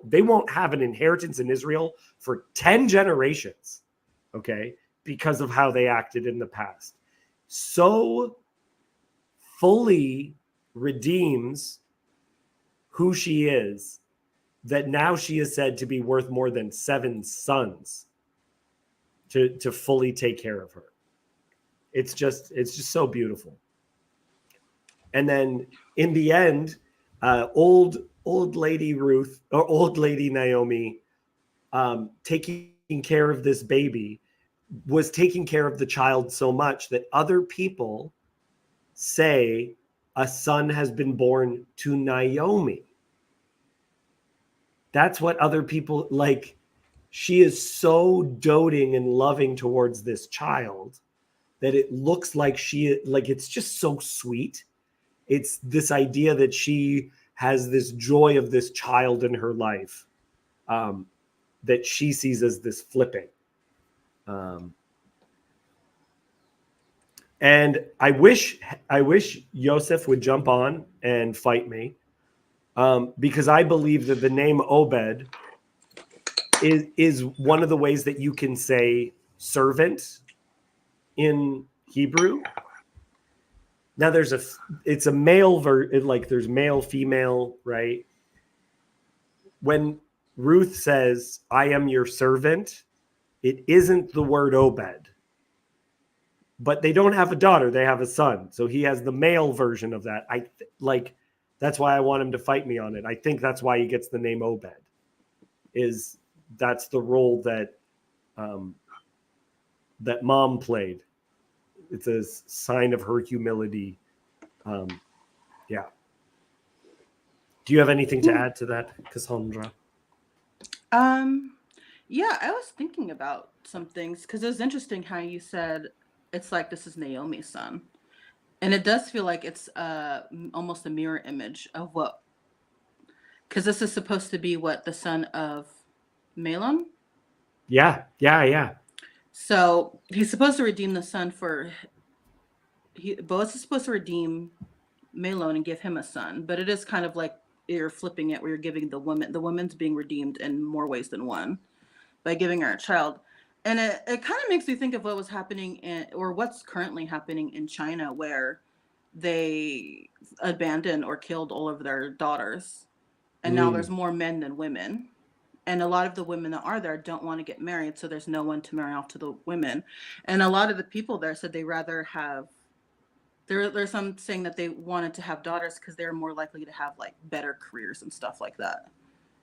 they won't have an inheritance in Israel for 10 generations, okay, because of how they acted in the past. So fully redeems who she is that now she is said to be worth more than 7 sons to fully take care of her. It's just so beautiful. And then in the end, old lady Ruth or old lady Naomi, taking care of this baby, was taking care of the child so much that other people say a son has been born to Naomi. That's what other people like. She is so doting and loving towards this child that it looks like it's just so sweet. It's this idea that she has this joy of this child in her life, that she sees as this flipping. And I wish Yosef would jump on and fight me, because I believe that the name Obed is one of the ways that you can say servant in Hebrew. Now it's a male like there's male, female, right? When Ruth says, "I am your servant," it isn't the word Obed. But they don't have a daughter, they have a son. So he has the male version of that. That's why I want him to fight me on it. I think that's why he gets the name Obed. That's the role that that mom played. It's a sign of her humility. Yeah. Do you have anything to add to that, Cassandra? Yeah, I was thinking about some things because it was interesting how you said it's like this is Naomi's son. And it does feel like it's almost a mirror image of what, because this is supposed to be what, the son of Malon? Yeah. So he's supposed to redeem the son Boaz is supposed to redeem Malon and give him a son, but it is kind of like you're flipping it where you're giving the woman's being redeemed in more ways than one by giving her a child. And it kind of makes me think of what was happening or what's currently happening in China, where they abandoned or killed all of their daughters. And now there's more men than women. And a lot of the women that are there don't want to get married, so there's no one to marry off to the women. And a lot of the people there said they rather have, there's some saying that they wanted to have daughters because they're more likely to have like better careers and stuff like that,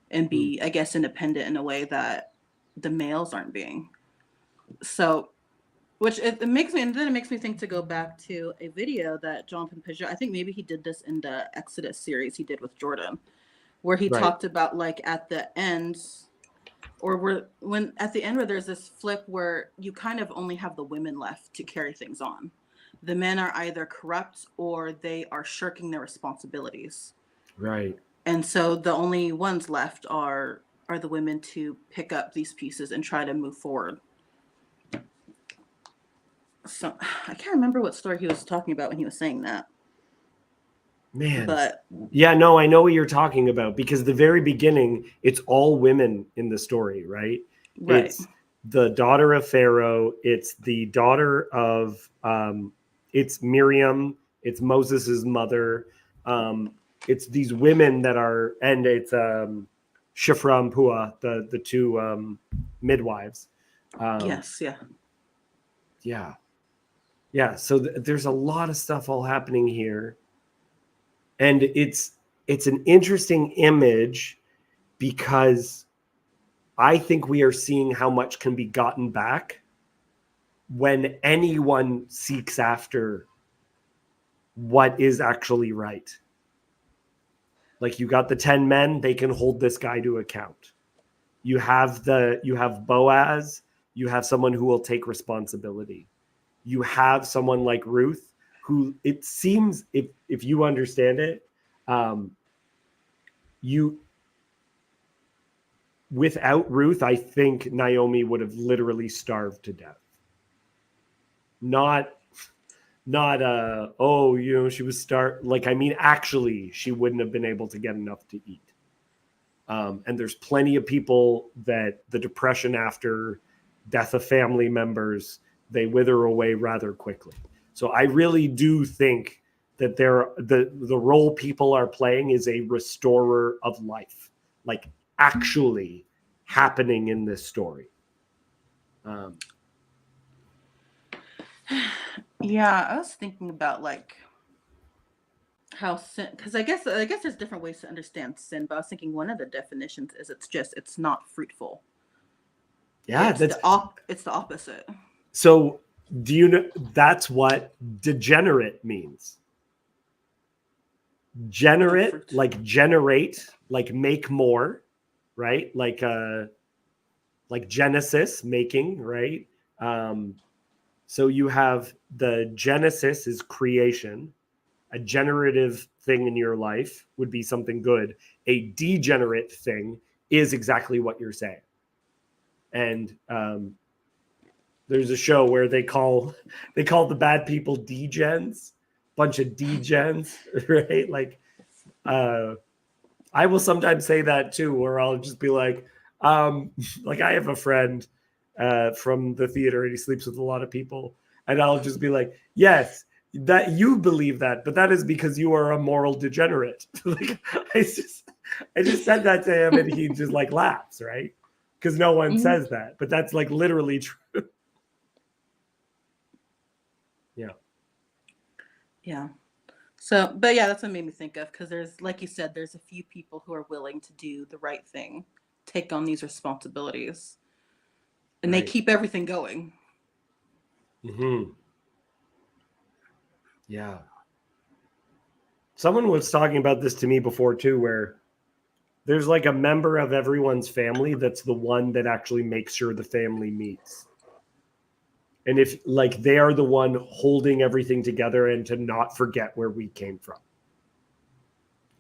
and be, I guess, independent in a way that the males aren't being. So, which it makes me, and then it makes me think to go back to a video that Jonathan Peugeot, I think maybe he did this in the Exodus series he did with Jordan, where he talked about like at the end, or when at the end where there's this flip where you kind of only have the women left to carry things on. The men are either corrupt or they are shirking their responsibilities. Right. And so the only ones left are the women to pick up these pieces and try to move forward. So I can't remember what story he was talking about when he was saying that. Man. But yeah, no, I know what you're talking about, because the very beginning, it's all women in the story, right? It's the daughter of Pharaoh. It's the daughter of, it's Miriam. It's Moses's mother. It's these women that are, and it's Shifra and Pua, the two midwives. yes, yeah. Yeah. Yeah. So there's a lot of stuff all happening here. And it's an interesting image, because I think we are seeing how much can be gotten back when anyone seeks after what is actually right. Like, you got the 10 men, they can hold this guy to account. You have Boaz, you have someone who will take responsibility. You have someone like Ruth, who, it seems, if you understand it, without Ruth, I think Naomi would have literally starved to death. Not she was actually, she wouldn't have been able to get enough to eat. And there's plenty of people that the depression after death of family members, they wither away rather quickly. So I really do think that the role people are playing is a restorer of life, like actually happening in this story. Yeah, I was thinking about like how sin, because I guess there's different ways to understand sin, but I was thinking one of the definitions is it's not fruitful. Yeah, it's the opposite. So do you know that's what degenerate means? Generate, like generate, like make more. right? Like Genesis making, right? So you have the Genesis is creation. A generative thing in your life would be something good. A degenerate thing is exactly what you're saying. And there's a show where they call the bad people degens, bunch of degens, right? I will sometimes say that too, where I'll just be like I have a friend from the theater and he sleeps with a lot of people, and I'll just be like, yes, that you believe that, but that is because you are a moral degenerate. Like I just said that to him, and he just like laughs, right? Because no one says that, but that's like literally true. Yeah. Yeah. So, but yeah, that's what made me think of, because there's, like you said, there's a few people who are willing to do the right thing, take on these responsibilities, and they keep everything going. Mm-hmm. Yeah. Someone was talking about this to me before too, where there's like a member of everyone's family that's the one that actually makes sure the family meets. And if like they are the one holding everything together and to not forget where we came from.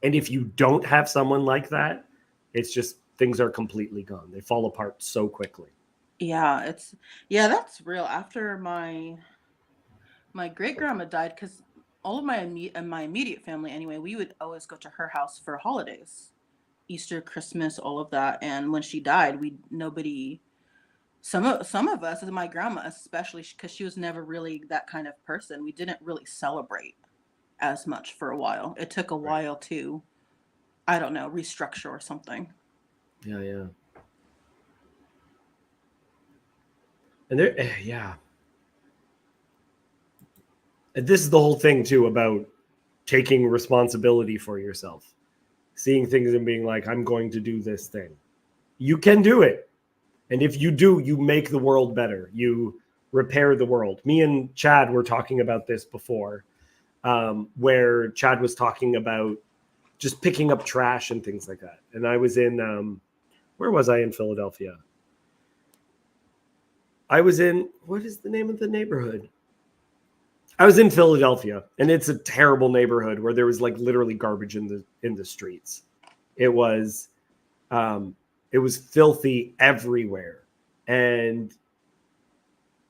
And if you don't have someone like that, it's just things are completely gone. They fall apart so quickly. Yeah, that's real. After my great grandma died, because all of my immediate family anyway, we would always go to her house for holidays, Easter, Christmas, all of that. And when she died, we nobody some of us, and my grandma especially, because she was never really that kind of person, we didn't really celebrate as much for a while. It took a while to, I don't know, restructure or something. Yeah, yeah. And there, yeah. And this is the whole thing too about taking responsibility for yourself, seeing things and being like, I'm going to do this thing. You can do it. And if you do, you make the world better. You repair the world. Me and Chad were talking about this before, where Chad was talking about just picking up trash and things like that. And I was in, where was I in Philadelphia? I was in, what is the name of the neighborhood? I was in Philadelphia, and it's a terrible neighborhood where there was like literally garbage in the streets. It was it was filthy everywhere, and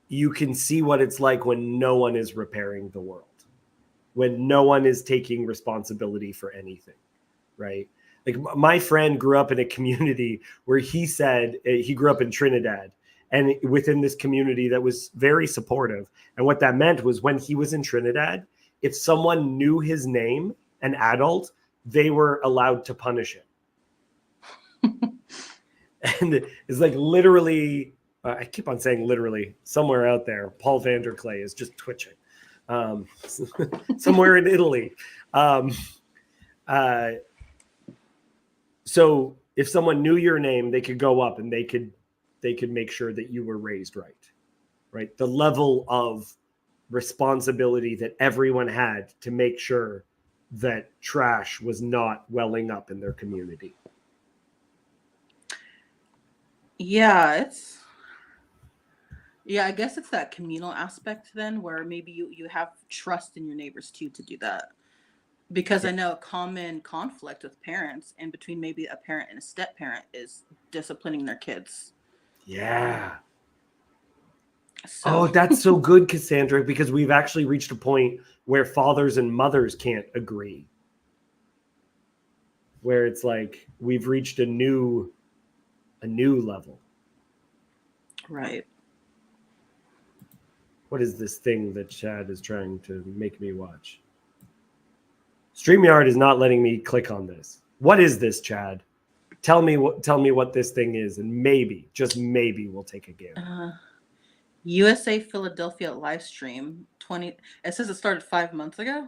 you can see what it's like when no one is repairing the world, when no one is taking responsibility for anything, right? Like my friend grew up in a community where he said he grew up in Trinidad, and within this community that was very supportive. And what that meant was when he was in Trinidad, if someone knew his name, an adult, they were allowed to punish him. And it's like literally, I keep on saying literally, somewhere out there, Paul Vanderklay is just twitching. Somewhere in Italy. So if someone knew your name, they could go up and they could make sure that you were raised right? The level of responsibility that everyone had to make sure that trash was not welling up in their community. Yeah, I guess it's that communal aspect then, where maybe you have trust in your neighbors too to do that. Because I know a common conflict with parents, and between maybe a parent and a step parent, is disciplining their kids. Yeah. So. Oh, that's so good, Cassandra, because we've actually reached a point where fathers and mothers can't agree. Where it's like we've reached a new level. Right. What is this thing that Chad is trying to make me watch? StreamYard is not letting me click on this. What is this, Chad? Tell me what this thing is, and maybe, just maybe, we'll take a gander. USA Philadelphia live stream 20. It says it started 5 months ago.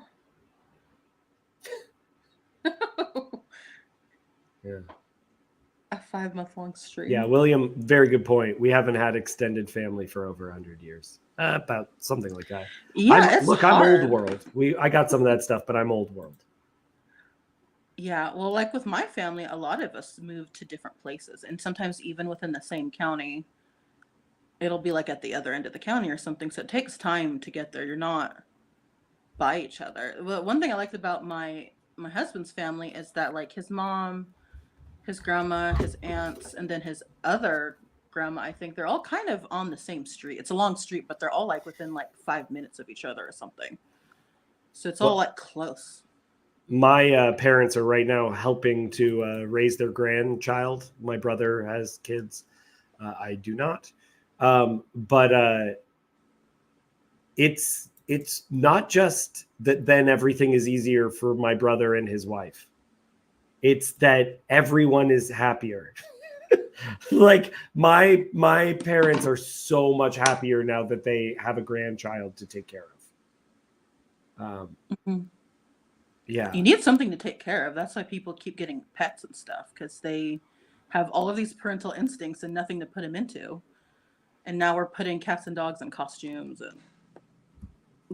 Yeah. A 5-month-long stream. Yeah, William, very good point. We haven't had extended family for over 100 years. About something like that. Yeah, I'm hard. old world. I got some of that stuff, but I'm old world. Yeah, well, like with my family, a lot of us moved to different places, and sometimes even within the same county, it'll be like at the other end of the county or something. So it takes time to get there. You're not by each other. But one thing I liked about my husband's family is that like his mom, his grandma, his aunts, and then his other grandma, I think they're all kind of on the same street. It's a long street, but they're all like within like 5 minutes of each other or something. So it's all Well, like close. my parents are right now helping to raise their grandchild. My brother has kids. I do not. But it's not just that then everything is easier for my brother and his wife. It's that everyone is happier. Like my parents are so much happier now that they have a grandchild to take care of. Mhm. Yeah. You need something to take care of. That's why people keep getting pets and stuff because they have all of these parental instincts and nothing to put them into. And now we're putting cats and dogs in costumes and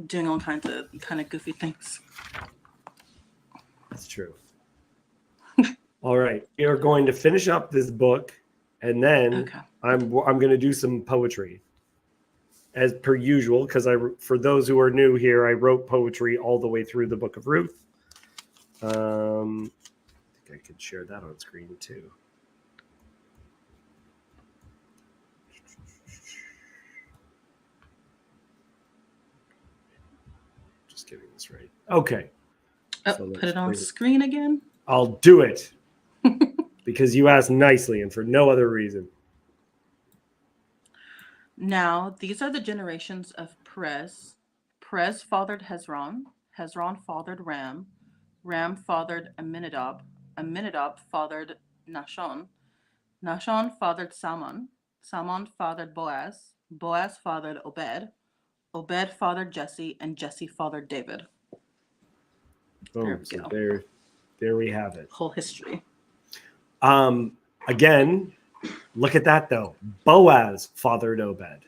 doing all kinds of kind of goofy things. That's true. All right, we are going to finish up this book, and then Okay. I'm going to do some poetry, as per usual. Because for those who are new here, I wrote poetry all the way through the Book of Ruth. I think I could share that on screen too. Just getting this right. Okay. Oh, So put it on screen again. I'll do it because you asked nicely and for no other reason. Now, these are the generations of Perez. Perez fathered Hezron. Hezron fathered Ram. Ram fathered Aminadab. Aminadab fathered Nahshon. Nahshon fathered Salmon. Salmon fathered Boaz. Boaz fathered Obed. Obed fathered Jesse, and Jesse fathered David. There Boom. we So go. there we have it. Whole history. Again, look at that though. Boaz fathered Obed.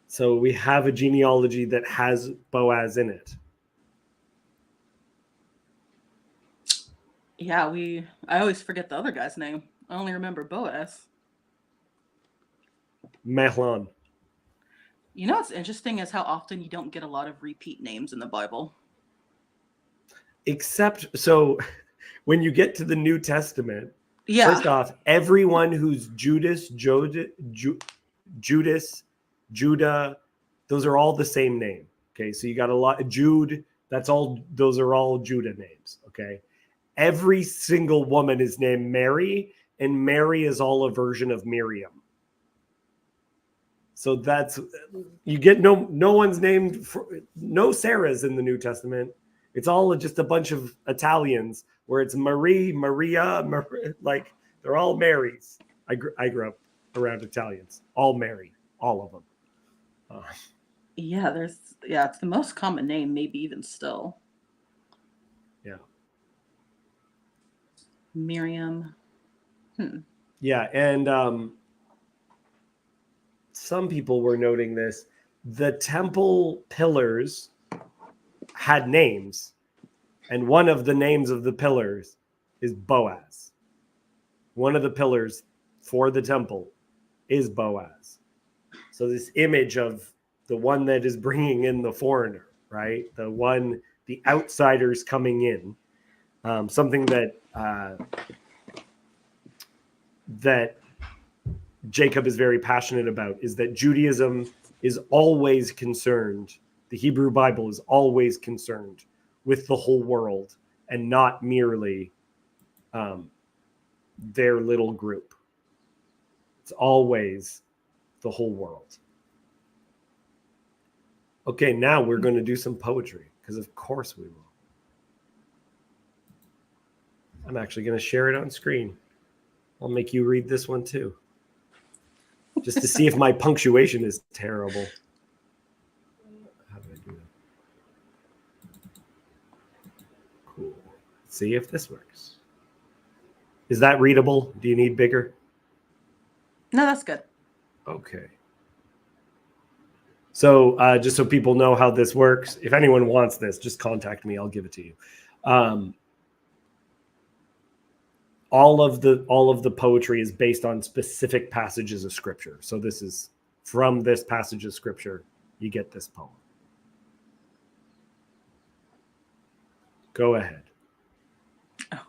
So we have a genealogy that has Boaz in it. Yeah, I always forget the other guy's name. I only remember Boaz. Mahlon. You know what's interesting is how often you don't get a lot of repeat names in the Bible. Except, so when you get to the New Testament, Yeah. first off, everyone who's Judas, Judah, those are all the same name. Okay, so you got a lot. Jude, those are all Judah names. Okay, every single woman is named Mary, and Mary is all a version of Miriam. So you get no one's named no Sarahs in the New Testament. It's all just a bunch of Italians where it's Maria, like they're all Marys. I grew up around Italians, all Mary, all of them. Yeah, it's the most common name, maybe even still. Yeah. Miriam. Yeah, and some people were noting this. The temple pillars had names, and one of the names of the pillars is Boaz. One of the pillars for the temple is Boaz. So this image of the one that is bringing in the foreigner, right? The outsiders coming in, something that Jacob is very passionate about is that Judaism is always concerned. The Hebrew Bible is always concerned with the whole world and not merely their little group. It's always the whole world. Okay, now we're going to do some poetry because of course we will. I'm actually going to share it on screen. I'll make you read this one too. Just to see if my punctuation is terrible. How do I do that? Cool. Let's see if this works. Is that readable? Do you need bigger? No, that's good. Okay. So just so people know how this works, if anyone wants this, just contact me. I'll give it to you. all of the poetry is based on specific passages of scripture. So this is from this passage of scripture you get this poem. Go ahead. Oh.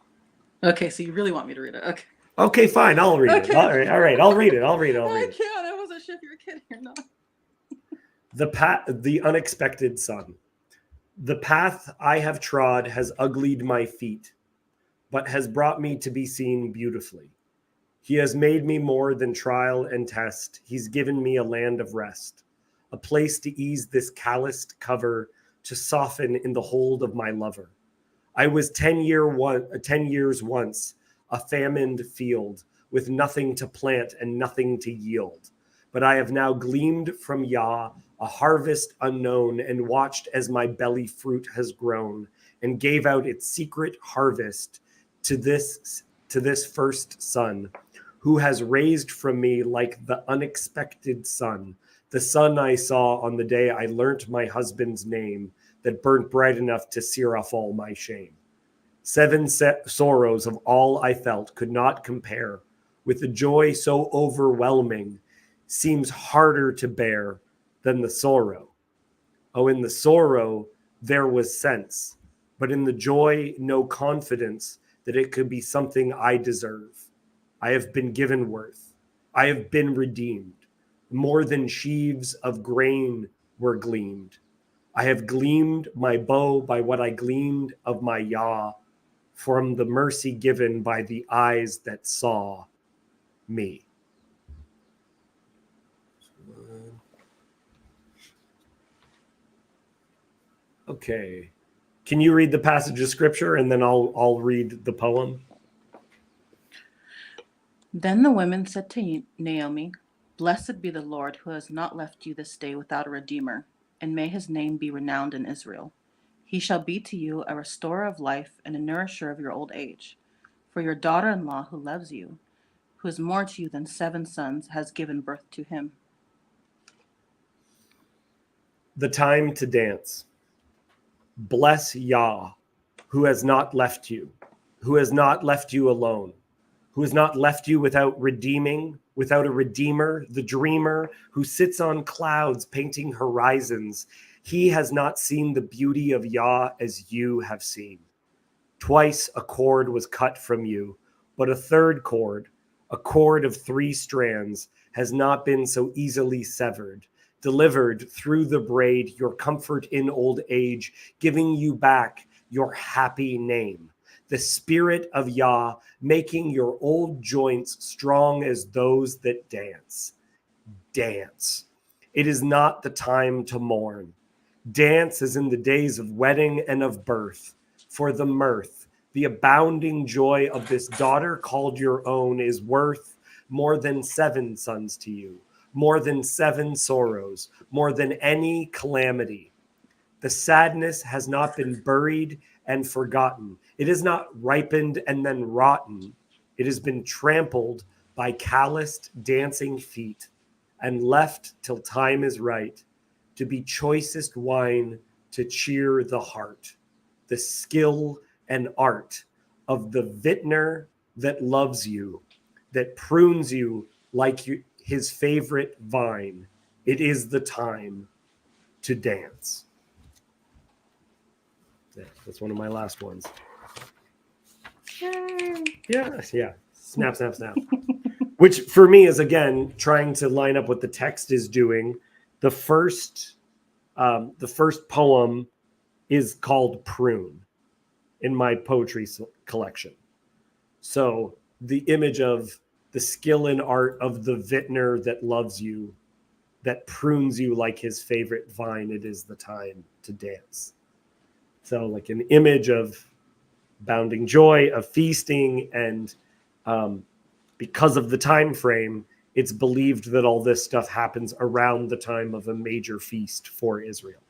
Okay, so you really want me to read it? Okay. Okay, fine. I'll read it. Okay. All right. I'll read it. I'll read it. I can't. I wasn't sure if you were kidding or not. The unexpected sun. The path I have trod has uglied my feet, but has brought me to be seen beautifully. He has made me more than trial and test. He's given me a land of rest, a place to ease this calloused cover, to soften in the hold of my lover. I was 10 years once, a famined field, with nothing to plant and nothing to yield. But I have now gleamed from Yah a harvest unknown, and watched as my belly fruit has grown, and gave out its secret harvest to this first son, who has raised from me like the unexpected sun, the sun I saw on the day I learnt my husband's name, that burnt bright enough to sear off all my shame. 7 sorrows of all I felt could not compare with the joy so overwhelming, seems harder to bear than the sorrow. Oh, in the sorrow there was sense, but in the joy no confidence that it could be something I deserve. I have been given worth. I have been redeemed. More than sheaves of grain were gleamed. I have gleamed my bow by what I gleamed of my Yah, from the mercy given by the eyes that saw me. Okay. Can you read the passage of scripture and then I'll read the poem? Then the women said to Naomi, "Blessed be the Lord who has not left you this day without a redeemer, and may his name be renowned in Israel. He shall be to you a restorer of life and a nourisher of your old age. For your daughter-in-law who loves you, who is more to you than 7 sons, has given birth to him." The time to dance. Bless Yah, who has not left you, who has not left you alone, who has not left you without redeeming, without a redeemer, the dreamer who sits on clouds painting horizons. He has not seen the beauty of Yah as you have seen. Twice a cord was cut from you, but a third cord, a cord of 3 strands, has not been so easily severed, delivered through the braid your comfort in old age, giving you back your happy name. The spirit of Yah, making your old joints strong as those that dance. Dance. It is not the time to mourn. Dance as in the days of wedding and of birth. For the mirth, the abounding joy of this daughter called your own is worth more than 7 sons to you, more than 7 sorrows, more than any calamity. The sadness has not been buried and forgotten. It is not ripened and then rotten. It has been trampled by calloused dancing feet and left till time is right to be choicest wine to cheer the heart. The skill and art of the vintner that loves you, that prunes you like his favorite vine. It is the time to dance. Yeah, that's one of my last ones. Yeah. Snap, snap, snap. Which for me is, again, trying to line up what the text is doing. The first poem is called Prune in my poetry collection. So the image of the skill and art of the vintner that loves you, that prunes you like his favorite vine, it is the time to dance. So like an image of bounding joy, of feasting, and because of the time frame, it's believed that all this stuff happens around the time of a major feast for Israel.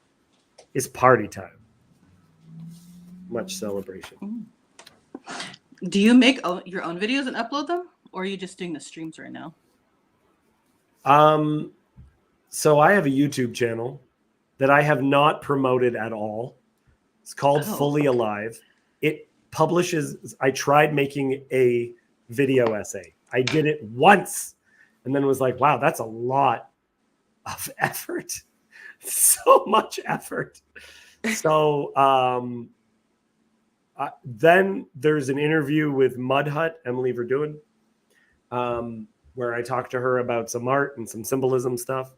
It's party time. Much celebration. Do you make your own videos and upload them, or are you just doing the streams right now? So I have a YouTube channel that I have not promoted at all. It's called Fully Alive. It I tried making a video essay. I did it once and then was like, wow, that's a lot of effort. So much effort. So then there's an interview with Mud Hut, Emily Verduen, where I talked to her about some art and some symbolism stuff.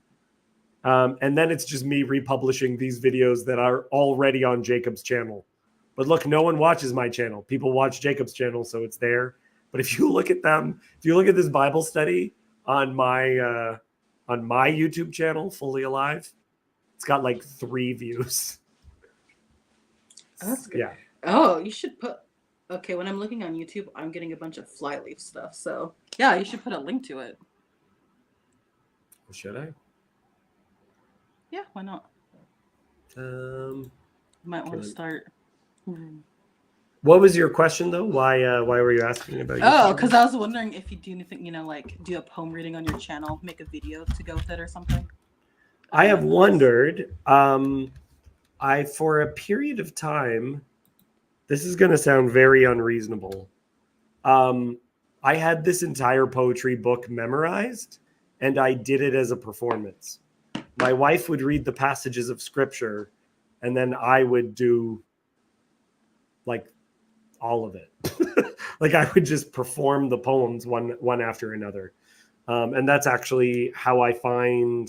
And then it's just me republishing these videos that are already on Jacob's channel. But look, no one watches my channel. People watch Jacob's channel, so it's there. But if you look at them, if you look at this Bible study on my YouTube channel, Fully Alive, it's got like 3 views. That's good. Yeah. Oh, you should put. Okay, when I'm looking on YouTube, I'm getting a bunch of flyleaf stuff. So yeah, you should put a link to it. Should I? Yeah, why not? Um, You might want to start. What was your question though? Why were you asking about? Oh, because I was wondering if you do anything, like do a poem reading on your channel, make a video to go with it or something. I have wondered. I for a period of time, this is going to sound very unreasonable. I had this entire poetry book memorized, and I did it as a performance. My wife would read the passages of scripture, and then I would do like all of it. Like I would just perform the poems one after another. And that's actually how I find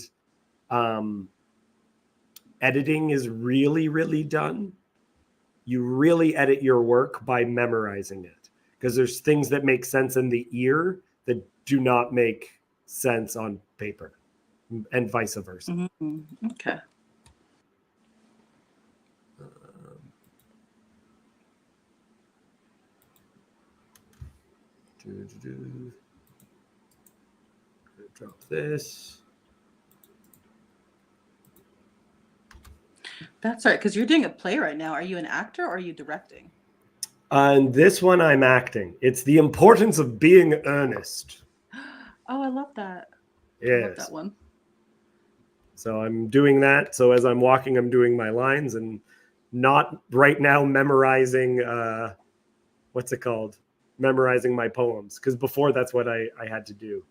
editing is really, really done. You really edit your work by memorizing it, because there's things that make sense in the ear that do not make sense on paper, and vice versa. Mm-hmm. Okay. Drop this. That's right, because you're doing a play right now. Are you an actor or are you directing? On this one, I'm acting. It's the importance of being earnest. Oh, I love that. Yes. I love that one. So I'm doing that. So as I'm walking, I'm doing my lines and not right now memorizing, what's it called? Memorizing my poems. Because before that's what I had to do.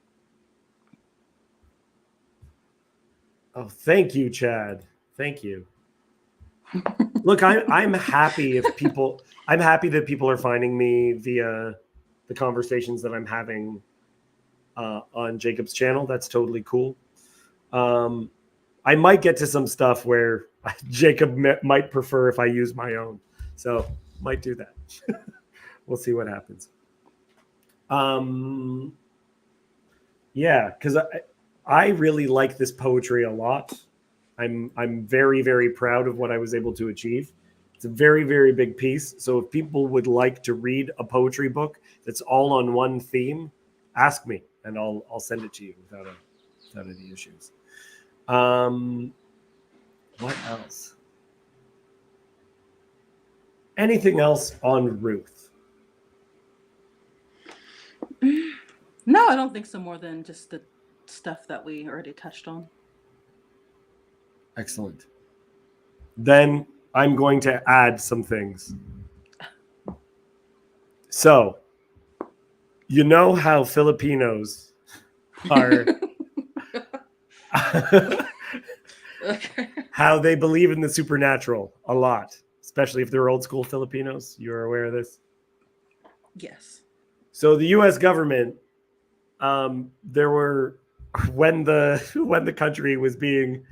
Oh, thank you, Chad. Thank you. Look, I'm happy if people, I'm happy that people are finding me via the conversations that I'm having on Jacob's channel. That's totally cool. I might get to some stuff where Jacob might prefer if I use my own. So might do that. We'll see what happens. Yeah, because I really like this poetry a lot. I'm very, very proud of what I was able to achieve. It's a very, very big piece. So if people would like to read a poetry book that's all on one theme, ask me and I'll send it to you without any issues. What else? Anything else on Ruth? No, I don't think so, more than just the stuff that we already touched on. Excellent. Then I'm going to add some things. So, you know how Filipinos are, Okay. how they believe in the supernatural a lot, especially if they're old school Filipinos. You're aware of this? Yes. So the U.S. government, there were when the country was being,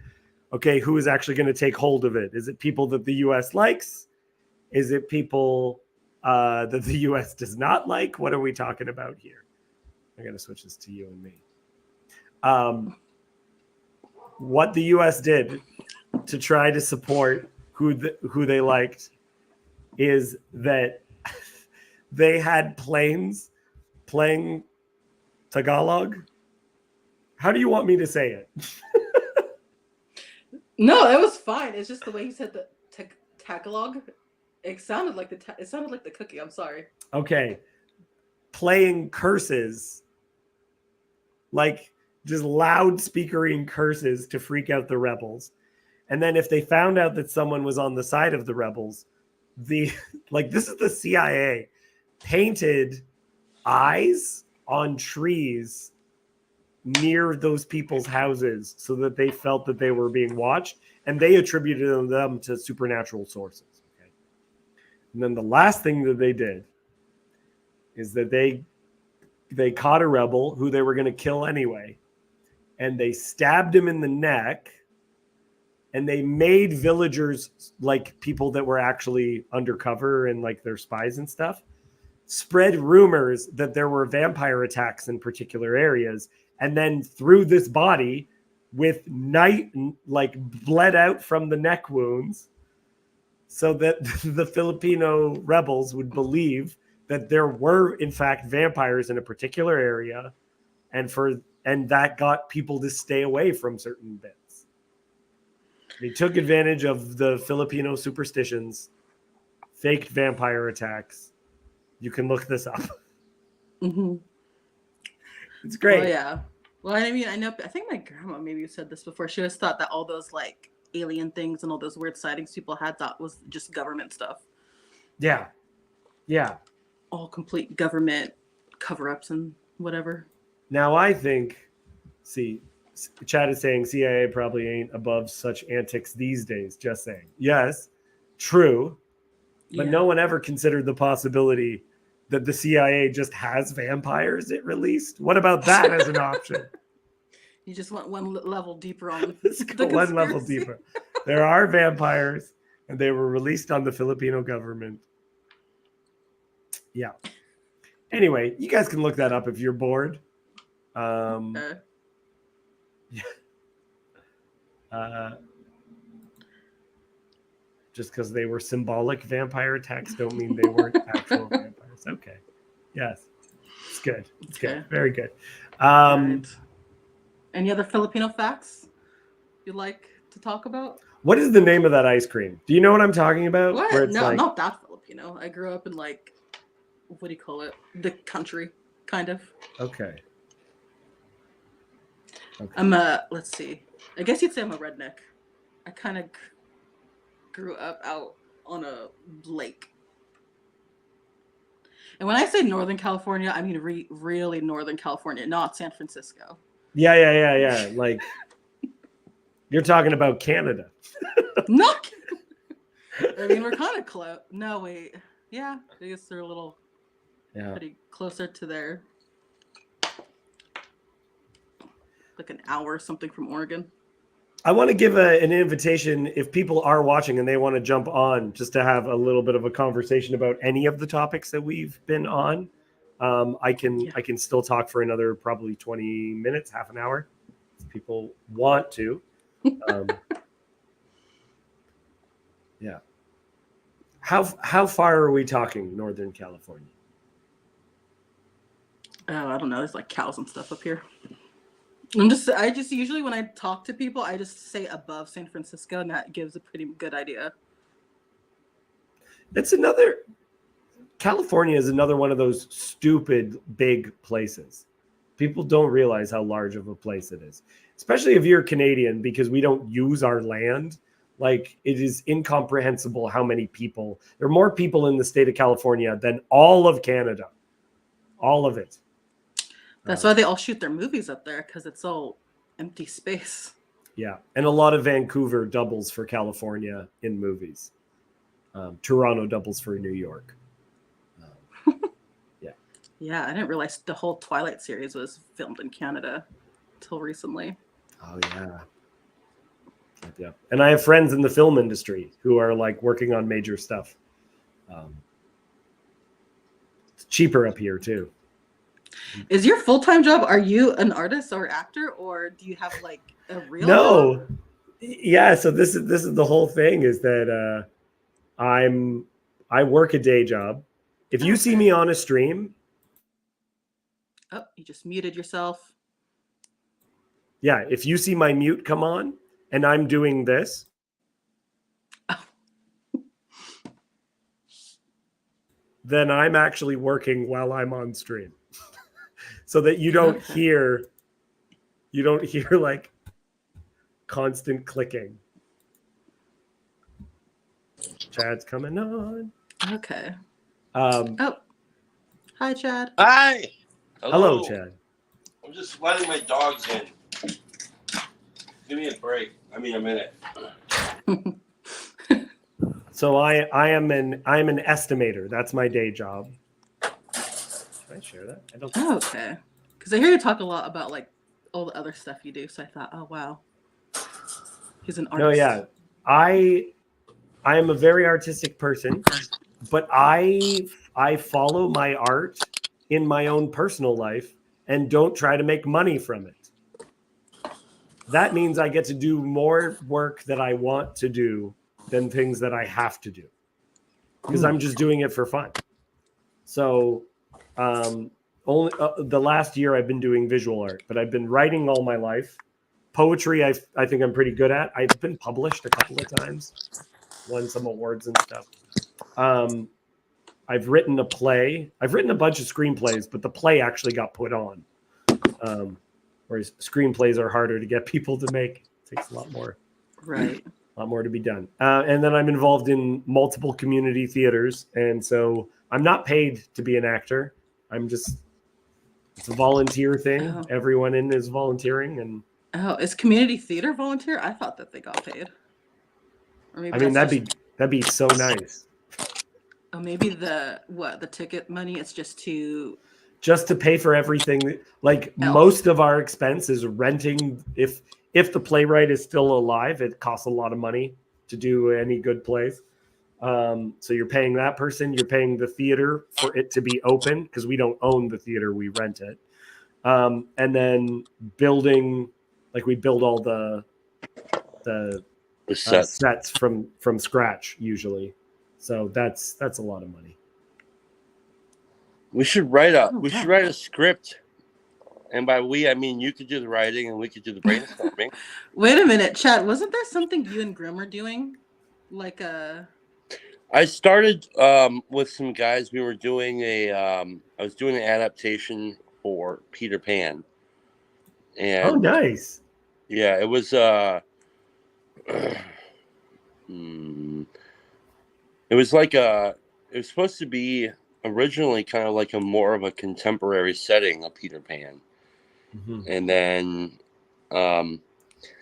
okay, who is actually going to take hold of it? Is it people that the U.S. likes? Is it people that the U.S. does not like? What are we talking about here? I'm going to switch this to you and me. What the U.S. did to try to support who they liked is that they had planes playing Tagalog. How do you want me to say it? No, it was fine. It's just the way you said the Tagalog. It sounded like the cookie. I'm sorry. Okay, playing curses, like just loudspeakering curses to freak out the rebels. And then if they found out that someone was on the side of the rebels, this is the CIA painted eyes on trees near those people's houses so that they felt that they were being watched, and they attributed them to supernatural sources. Okay? And then the last thing that they did is that they caught a rebel who they were going to kill anyway, and they stabbed him in the neck, and they made villagers, like people that were actually undercover and like their spies and stuff, spread rumors that there were vampire attacks in particular areas, and then threw this body with night like bled out from the neck wounds so that the Filipino rebels would believe that there were in fact vampires in a particular area, and that got people to stay away from certain bits. They took advantage of the Filipino superstitions, faked vampire attacks. You can look this up. Mm-hmm. It's great. Well, yeah. Well, I mean, I think my grandma maybe said this before. She always thought that all those like alien things and all those weird sightings people had thought was just government stuff. Yeah. Yeah. All complete government cover-ups and whatever. Now I think, Chad is saying CIA probably ain't above such antics these days. Just saying. Yes, true. But no one ever considered the possibility that the CIA just has vampires it released. What about that as an option? You just went one level deeper on Let's go one level deeper. There are vampires, and they were released on the Filipino government. Yeah. Anyway, you guys can look that up if you're bored. Yeah. Just because they were symbolic vampire attacks don't mean they weren't actual vampires. Okay. Yes. It's good. It's good. Very good. Right. Any other Filipino facts you'd like to talk about? What is the name of that ice cream? Do you know what I'm talking about? What? Where it's no, like... not that Filipino. I grew up in like, what do you call it? The country, kind of. Okay. I'm let's see. I guess you'd say I'm a redneck. I kind of grew up out on a lake. And when I say Northern California, I mean really Northern California, not San Francisco. Yeah. Like, you're talking about Canada. No. I mean, we're kind of close. No, wait. Yeah, I guess they're a little pretty closer to there. Like an hour or something from Oregon. I want to give an invitation if people are watching and they want to jump on just to have a little bit of a conversation about any of the topics that we've been on. I can still talk for another probably 20 minutes, half an hour, if people want to. Yeah. How far are we talking, Northern California? Oh, I don't know. There's like cows and stuff up here. I just usually when I talk to people, I just say above San Francisco, and that gives a pretty good idea. California is another one of those stupid big places. People don't realize how large of a place it is, especially if you're Canadian, because we don't use our land. Like, it is incomprehensible how many people. There are more people in the state of California than all of Canada. All of it. That's why they all shoot their movies up there, because it's all empty space. Yeah. And a lot of Vancouver doubles for California in movies. Toronto doubles for New York. Yeah. Yeah, I didn't realize the whole Twilight series was filmed in Canada until recently. Oh, yeah. Yeah. And I have friends in the film industry who are like working on major stuff. It's cheaper up here too. Is your full-time job, are you an artist or actor, or do you have like a real job? Yeah, so this is the whole thing, is that I work a day job. If you see me on a stream, oh, you just muted yourself. Yeah, if you see my mute come on and I'm doing this, then I'm actually working while I'm on stream. So that you don't hear like constant clicking. Chad's coming on. Okay. Um, Oh, hi, Chad. Hi. hello, Chad. I'm just letting my dogs in. Give me a break. I mean, a minute. So I'm an estimator. That's my day job. Can I share that? I don't. Oh, okay. Because I hear you talk a lot about like all the other stuff you do. So I thought, oh wow, he's an No, artist. yeah. I am a very artistic person, but I follow my art in my own personal life and don't try to make money from it. That means I get to do more work that I want to do than things that I have to do, because I'm just doing it for fun. So only the last year I've been doing visual art, but I've been writing all my life. Poetry, I think I'm pretty good at. I've been published a couple of times, won some awards and stuff. I've written a play. I've written a bunch of screenplays, but the play actually got put on. Whereas screenplays are harder to get people to make. It takes a lot more. Right. A lot more to be done. And then I'm involved in multiple community theaters. And so I'm not paid to be an actor. It's a volunteer thing. Oh. Everyone in is volunteering. And Oh, is community theater volunteer? I thought that they got paid. Or maybe I mean, that's that'd be so nice. Oh, maybe the ticket money is just to Pay for everything. Like most of our expense is renting. If the playwright is still alive, it costs a lot of money to do any good plays. So you're paying that person. You're paying the theater for it to be open, because we don't own the theater, we rent it. And then building, like we build all the sets from scratch usually. So that's a lot of money. We should write a script, and by we I mean you could do the writing and we could do the brainstorming. Wait a minute, Chad. Wasn't there something you and Grim are doing? Like I started with some guys. We were doing I was doing an adaptation for Peter Pan. And oh, nice. Yeah, it was it was like it was supposed to be originally kind of like a more of a contemporary setting of Peter Pan. Mm-hmm. And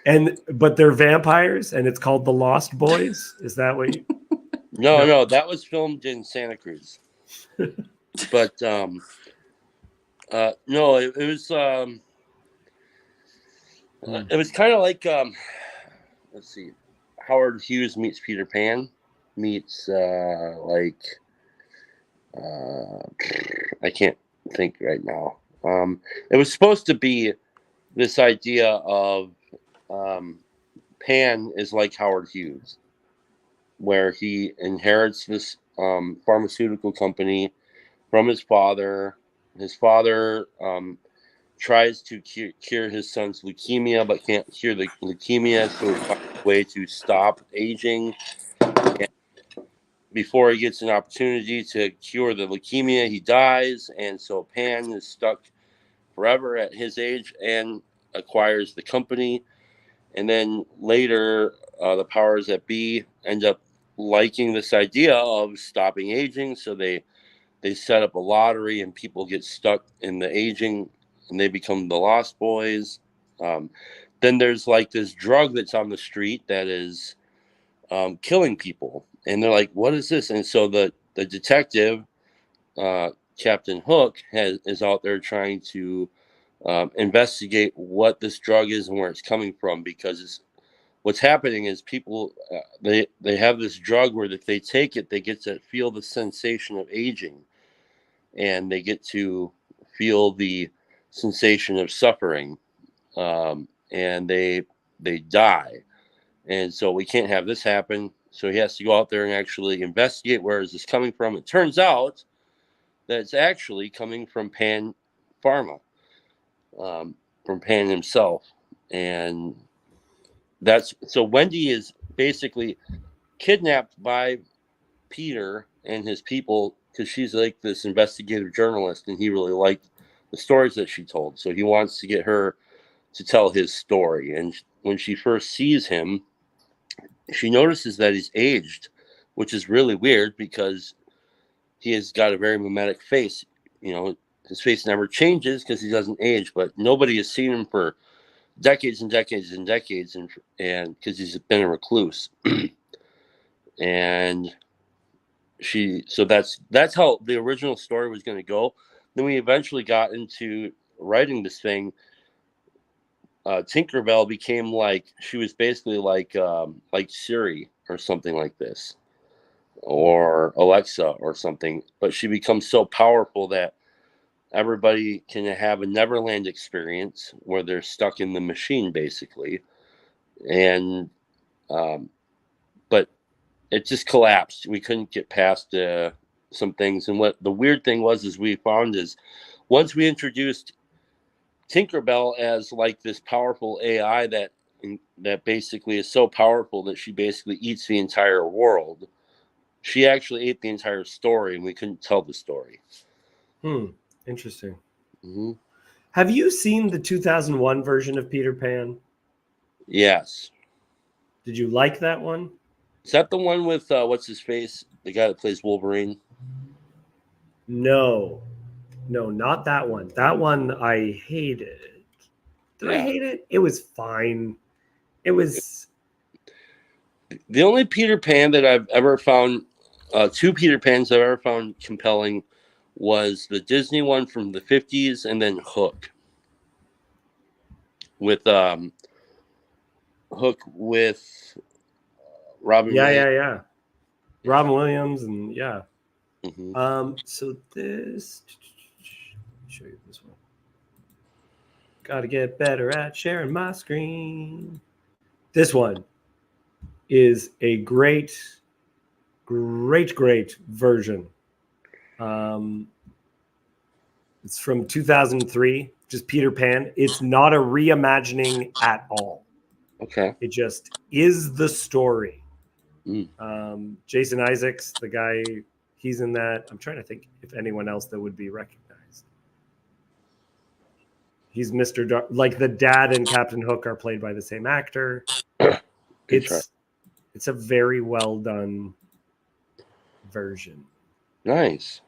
then but they're vampires and it's called The Lost Boys. Is that what you No, that was filmed in Santa Cruz. But no, it was it was kind of like let's see, Howard Hughes meets Peter Pan meets I can't think right now. It was supposed to be this idea of Pan is like Howard Hughes, where he inherits this pharmaceutical company from his father. His father tries to cure his son's leukemia, but can't cure the leukemia, so he finds a way to stop aging. And before he gets an opportunity to cure the leukemia, he dies, and so Pan is stuck forever at his age and acquires the company. And then later, the powers that be end up liking this idea of stopping aging, so they set up a lottery, and people get stuck in the aging, and they become the Lost Boys. Then there's like this drug that's on the street that is killing people, and they're like, "What is this?" And so the detective, Captain Hook, is out there trying to investigate what this drug is and where it's coming from, because what's happening is people they have this drug where if they take it, they get to feel the sensation of aging, and they get to feel the sensation of suffering, and they die. And so we can't have this happen. So he has to go out there and actually investigate where is this coming from. It turns out that it's actually coming from Pan Pharma, from Pan himself. And so Wendy is basically kidnapped by Peter and his people, because she's like this investigative journalist, and he really liked the stories that she told. So he wants to get her to tell his story. And when she first sees him, she notices that he's aged which is really weird because he has got a very mimetic face. You know, his face never changes because he doesn't age, but nobody has seen him for decades and decades and decades, and because he's been a recluse. And so that's how the original story was going to go. Then we eventually got into writing this thing. Tinkerbell became like, she was basically like Siri or something like this, or Alexa or something, but she becomes so powerful that everybody can have a Neverland experience where they're stuck in the machine basically. And but it just collapsed. We couldn't get past some things. And what the weird thing was is we found is once we introduced Tinkerbell as like this powerful AI that basically is so powerful that she basically eats the entire world, she actually ate the entire story, and we couldn't tell the story. Interesting. Mm-hmm. Have you seen the 2001 version of Peter Pan? Yes. Did you like that one? Is that the one with what's his face, the guy that plays Wolverine? No, not that one. That one I hated. Did I hate it? It was fine. It was the only Peter Pan that I've ever found, two Peter Pans I've ever found compelling, was the Disney one from the 50s, and then Hook. With Hook with Robin Williams. Yeah. Robin Williams and yeah. Mm-hmm. So this, let me show you this one. Got to get better at sharing my screen. This one is a great version. It's from 2003, just Peter Pan. It's not a reimagining at all. Okay. It just is the story. Mm. Jason Isaacs, the guy, he's in that. I'm trying to think if anyone else that would be recognized. He's Mr. Like the dad and Captain Hook are played by the same actor. It's a very well done version. Nice.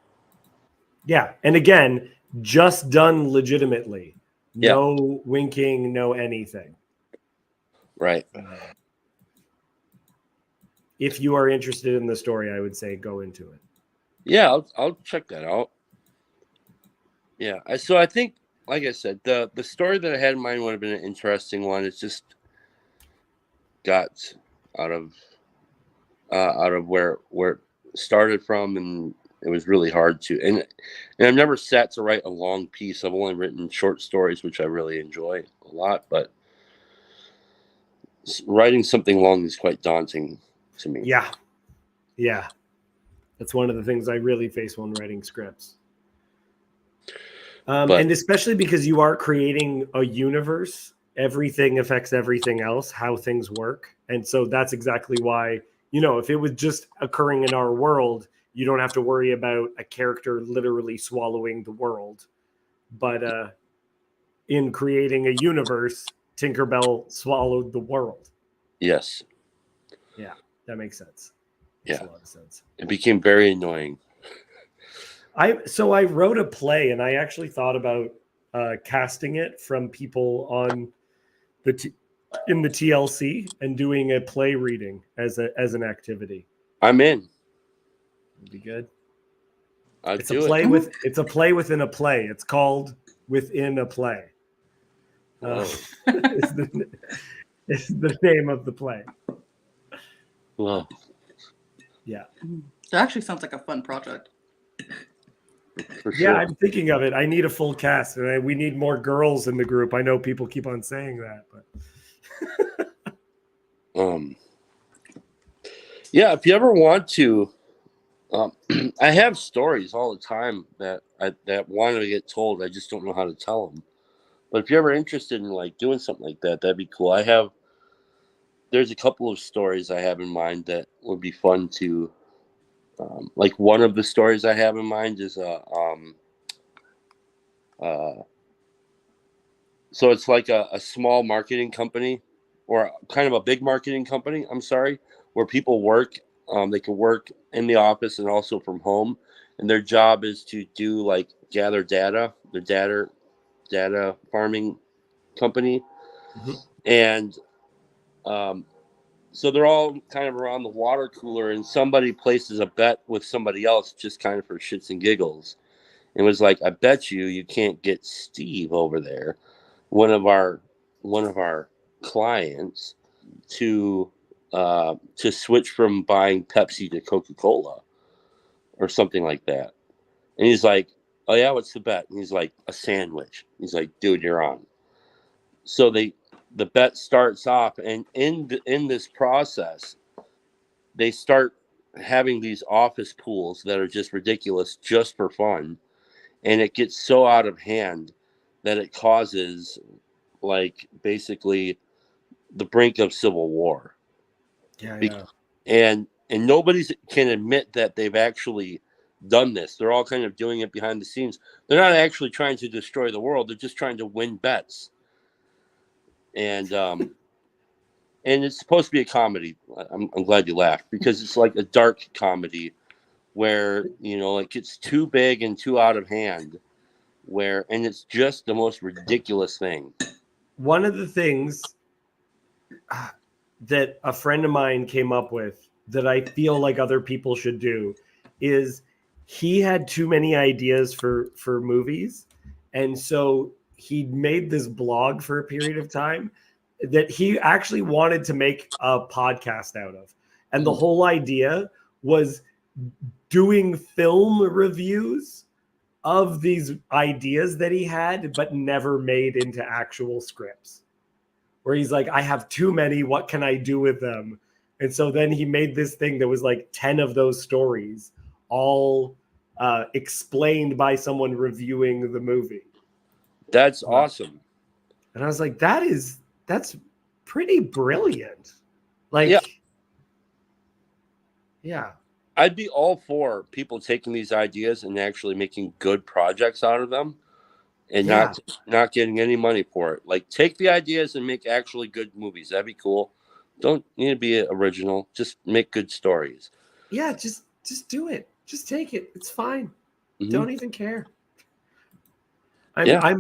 Yeah, and again, just done legitimately. No winking, no anything. Right. If you are interested in the story, I would say go into it. Yeah, I'll check that out. Yeah, so I think, like I said, the story that I had in mind would have been an interesting one. It's just got out of where it started from, and it was really hard to. And I've never sat to write a long piece. I've only written short stories, which I really enjoy a lot. But writing something long is quite daunting to me. Yeah. That's one of the things I really face when writing scripts. And especially because you are creating a universe, everything affects everything else, how things work. And so that's exactly why, if it was just occurring in our world, you don't have to worry about a character literally swallowing the world. But in creating a universe, Tinkerbell swallowed the world. Yes. Yeah, that makes sense. Makes a lot of sense. It became very annoying. I wrote a play, and I actually thought about casting it from people on in the TLC and doing a play reading as an activity. I'm in. It'd be good. It's a play within a play. It's called Within a Play. It's the name of the play. Wow. Yeah. That actually sounds like a fun project. For sure. Yeah, I'm thinking of it. I need a full cast, and we need more girls in the group. I know people keep on saying that, but yeah, if you ever want to, I have stories all the time that want to get told. I just don't know how to tell them. But if you're ever interested in like doing something like that, that'd be cool. There's a couple of stories I have in mind that would be fun to. Like one of the stories I have in mind is so it's like a small marketing company, or kind of a big marketing company, I'm sorry, where people work They can work in the office and also from home, and their job is to do like gather data, the data farming company, Mhm. and um, so they're all kind of around the water cooler, and somebody places a bet with somebody else just kind of for shits and giggles. It was like, I bet you can't get Steve over there, one of our clients, to switch from buying Pepsi to Coca-Cola or something like that. And he's like, oh yeah, what's the bet? And he's like, a sandwich. He's like, dude, you're on. So the bet starts off, and in this process, they start having these office pools that are just ridiculous, just for fun, and it gets so out of hand that it causes, like, basically the brink of civil war. Yeah, Be- yeah. and nobody can admit that they've actually done this. They're all kind of doing it behind the scenes. They're not actually trying to destroy the world. They're just trying to win bets. And it's supposed to be a comedy. I'm glad you laughed, because it's like a dark comedy where, it gets too big and too out of hand, and it's just the most ridiculous thing. One of the things that a friend of mine came up with that I feel like other people should do is he had too many ideas for movies, and so he made this blog for a period of time that he actually wanted to make a podcast out of. And the whole idea was doing film reviews of these ideas that he had but never made into actual scripts, where he's like, I have too many, what can I do with them? And so then he made this thing that was like 10 of those stories, all explained by someone reviewing the movie. That's awesome. And I was like, that's pretty brilliant. Like, Yeah. Yeah. I'd be all for people taking these ideas and actually making good projects out of them, and Yeah. not getting any money for it. Like, take the ideas and make actually good movies. That'd be cool. Don't need to be original. Just make good stories. Yeah, just do it. Just take it. It's fine. Mm-hmm. Don't even care. Yeah.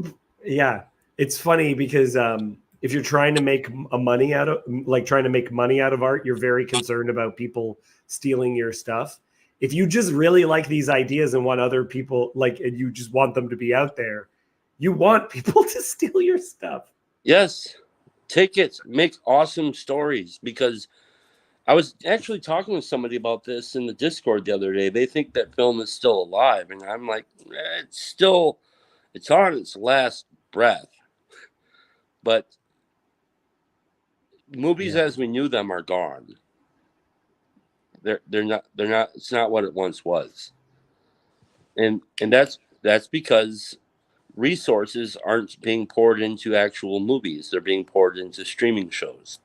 Yeah. It's funny because if you're trying to make money out of art, you're very concerned about people stealing your stuff. If you just really like these ideas and want other people and you just want them to be out there, you want people to steal your stuff. Yes. Take it. Make awesome stories, because I was actually talking with somebody about this in the Discord the other day. They think that film is still alive, and I'm like, it's on its last breath. But movies as we knew them are gone. They're not. It's not what it once was, and that's because resources aren't being poured into actual movies. They're being poured into streaming shows.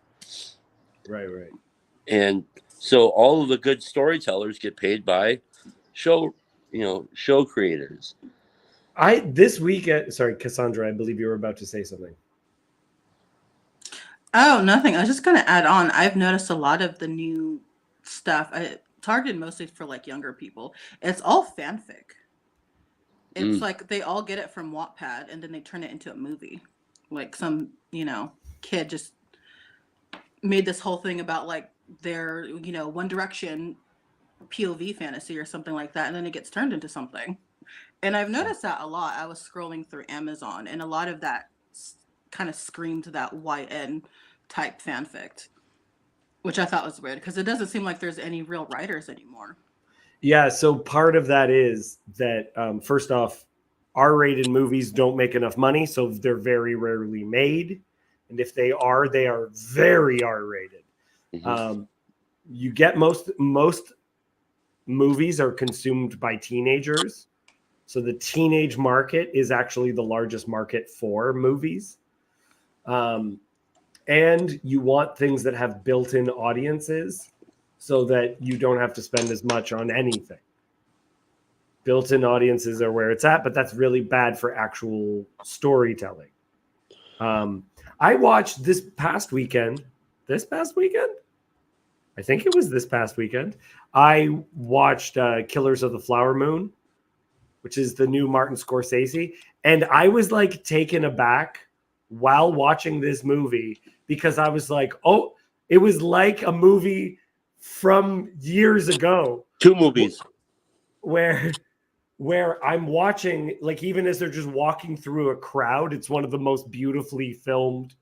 Right. And so all of the good storytellers get paid by show creators. This weekend, sorry, Cassandra, I believe you were about to say something. Oh, nothing. I was just going to add on. I've noticed a lot of the new stuff, targeted mostly for like younger people. It's all fanfic. It's like they all get it from Wattpad and then they turn it into a movie. Like some, kid just made this whole thing about like their, One Direction POV fantasy or something like that, and then it gets turned into something. And I've noticed that a lot. I was scrolling through Amazon, and a lot of that kind of screamed that YN type fanfic, which I thought was weird because it doesn't seem like there's any real writers anymore. Yeah, so part of that is that first off, R-rated movies don't make enough money, so they're very rarely made, and if they are very R-rated. Mm-hmm. You get most movies are consumed by teenagers, so the teenage market is actually the largest market for movies. And you want things that have built-in audiences so that you don't have to spend as much on anything. Built-in audiences are where it's at, but that's really bad for actual storytelling. I watched this past weekend. I think it was this past weekend. I watched Killers of the Flower Moon, which is the new Martin Scorsese, and I was like taken aback while watching this movie because I was like, oh, it was like a movie from years ago 2 movies. where I'm watching, like, even as they're just walking through a crowd, it's one of the most beautifully filmed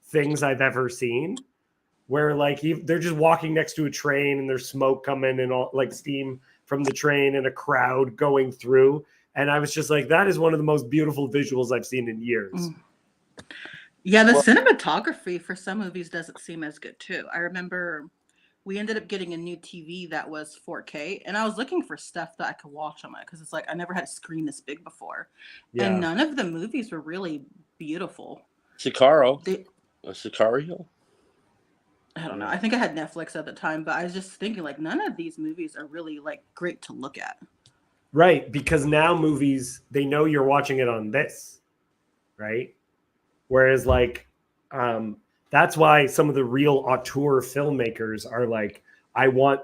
things I've ever seen. Where like they're just walking next to a train and there's smoke coming and all like steam from the train and a crowd going through. And I was just like, that is one of the most beautiful visuals I've seen in years. Yeah, the Well- cinematography for some movies doesn't seem as good too. I remember we ended up getting a new TV that was 4K, and I was looking for stuff that I could watch on it because it's like I never had a screen this big before, and none of the movies were really beautiful. Sicario. They, Sicario? I don't know. I think I had Netflix at the time, but I was just thinking like none of these movies are really like great to look at. Right, because now movies, they know you're watching it on this, right? Whereas like that's why some of the real auteur filmmakers are like,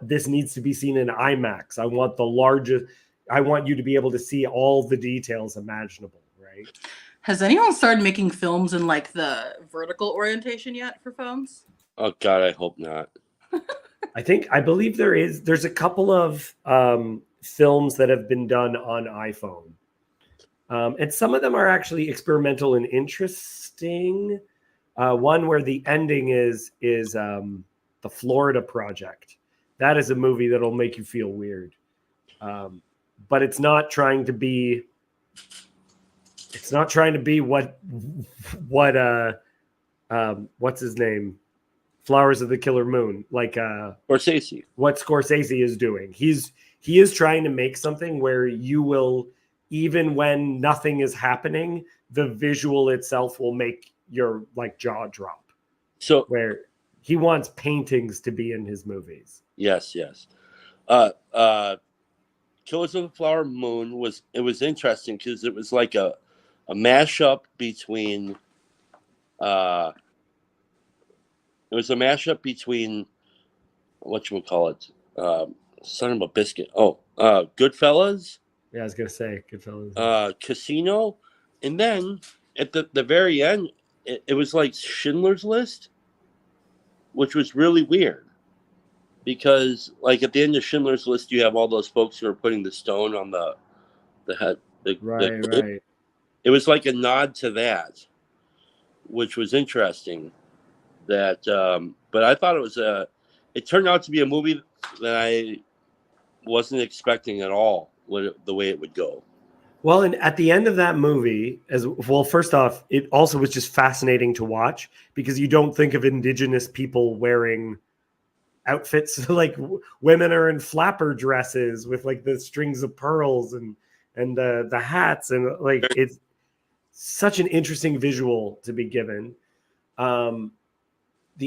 this needs to be seen in IMAX. I want you to be able to see all the details imaginable, right? Has anyone started making films in like the vertical orientation yet for phones? Oh God, I hope not. I believe there's a couple of films that have been done on iPhone. And some of them are actually experimental and interesting. One where the ending is the Florida Project. That is a movie that'll make you feel weird. But it's not trying to be what what's his name? Flowers of the Killer Moon, like Scorsese. What Scorsese is doing. He is trying to make something where you will, even when nothing is happening, the visual itself will make your like jaw drop. So where he wants paintings to be in his movies. Yes. Killers of the Flower Moon was interesting because it was like a mashup between whatchamacallit, son of a biscuit. Goodfellas. Yeah, I was gonna say Goodfellas. Casino, and then at the very end, it was like Schindler's List, which was really weird because like at the end of Schindler's List, you have all those folks who are putting the stone on the head. Right. It was like a nod to that, which was interesting. That, but I thought it turned out to be a movie that I wasn't expecting at all. The way it would go. Well, and at the end of that movie, first off, it also was just fascinating to watch because you don't think of indigenous people wearing outfits like women are in flapper dresses with like the strings of pearls and the hats, and like it's such an interesting visual to be given. The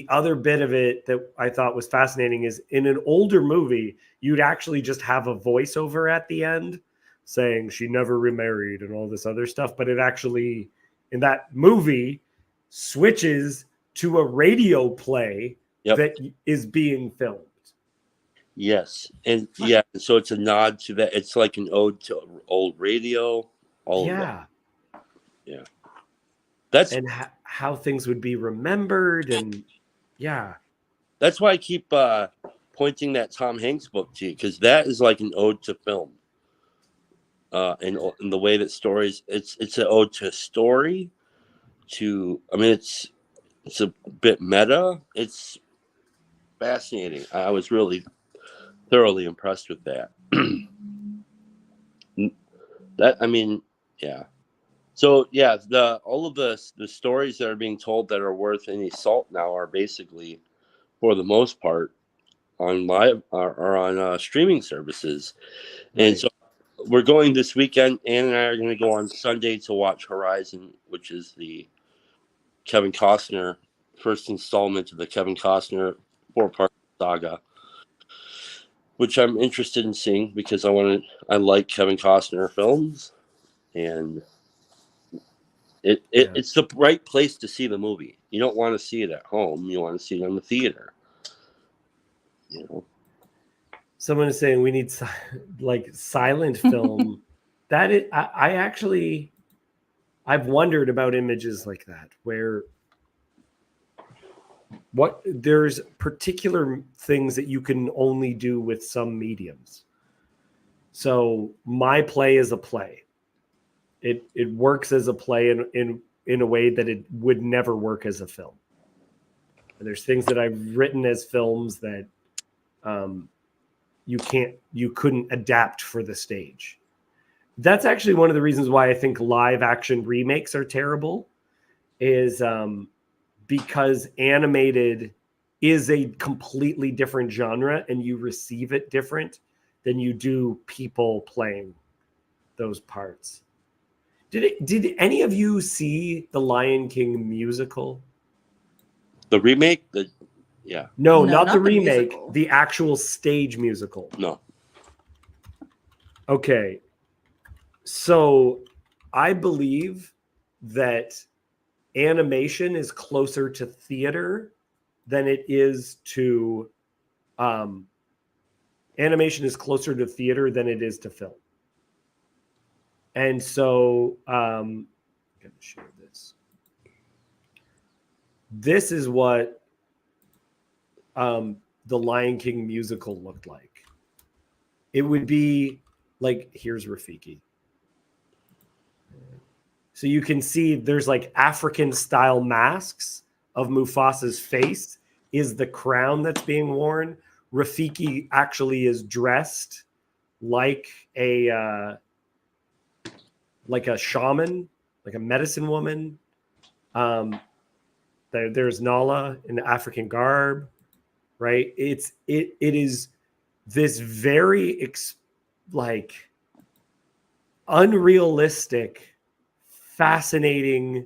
other bit of it that I thought was fascinating is in an older movie, you'd actually just have a voiceover at the end saying she never remarried and all this other stuff. But it actually, in that movie, switches to a radio play that is being filmed. Yes. And yeah, so it's a nod to that. It's like an ode to old radio. All of that. Yeah. That's how things would be remembered. And yeah. That's why I keep pointing that Tom Hanks book to you, because that is like an ode to film. In the way that stories, it's an ode to story. It's a bit meta. It's fascinating. I was really thoroughly impressed with that. Yeah. So yeah, all of the stories that are being told that are worth any salt now are basically, for the most part, on live or on streaming services. Right. And so we're going this weekend. Ann and I are going to go on Sunday to watch Horizon, which is the Kevin Costner first installment of the Kevin Costner 4-part saga, which I'm interested in seeing because I like Kevin Costner films, and it's the right place to see the movie. You don't want to see it at home. You want to see it in the theater. You know, Someone is saying we need like silent film. That is, I actually, I've wondered about images like that where there's particular things that you can only do with some mediums. So my play is a play. It works as a play in a way that it would never work as a film. And there's things that I've written as films that you couldn't adapt for the stage. That's actually one of the reasons why I think live action remakes are terrible, is because animated is a completely different genre and you receive it different than you do people playing those parts. Did any of you see the Lion King musical? the remake, No, No, not the not the remake, musical. the actual stage musical. no. Okay. So I believe that animation is closer to theater than it is to animation is closer to theater than it is to film. And so I'm going to share this. This is what the Lion King musical looked like. It would be like, here's Rafiki. So you can see there's like African style masks of Mufasa's face is the crown that's being worn. Rafiki actually is dressed like a shaman, like a medicine woman. There's Nala in the African garb, right? It is this very like unrealistic, fascinating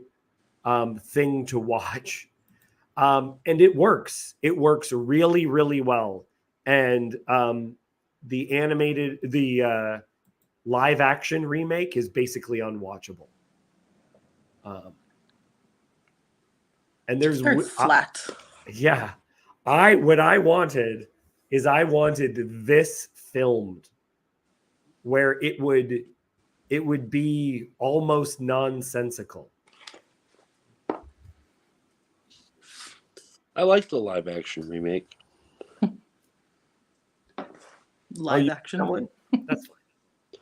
thing to watch. And it works. It works really, really well. And the live action remake is basically unwatchable. And there's Very flat. yeah. What I wanted is I wanted this filmed where it would be almost nonsensical. I like the live action remake. Live action. That's fine.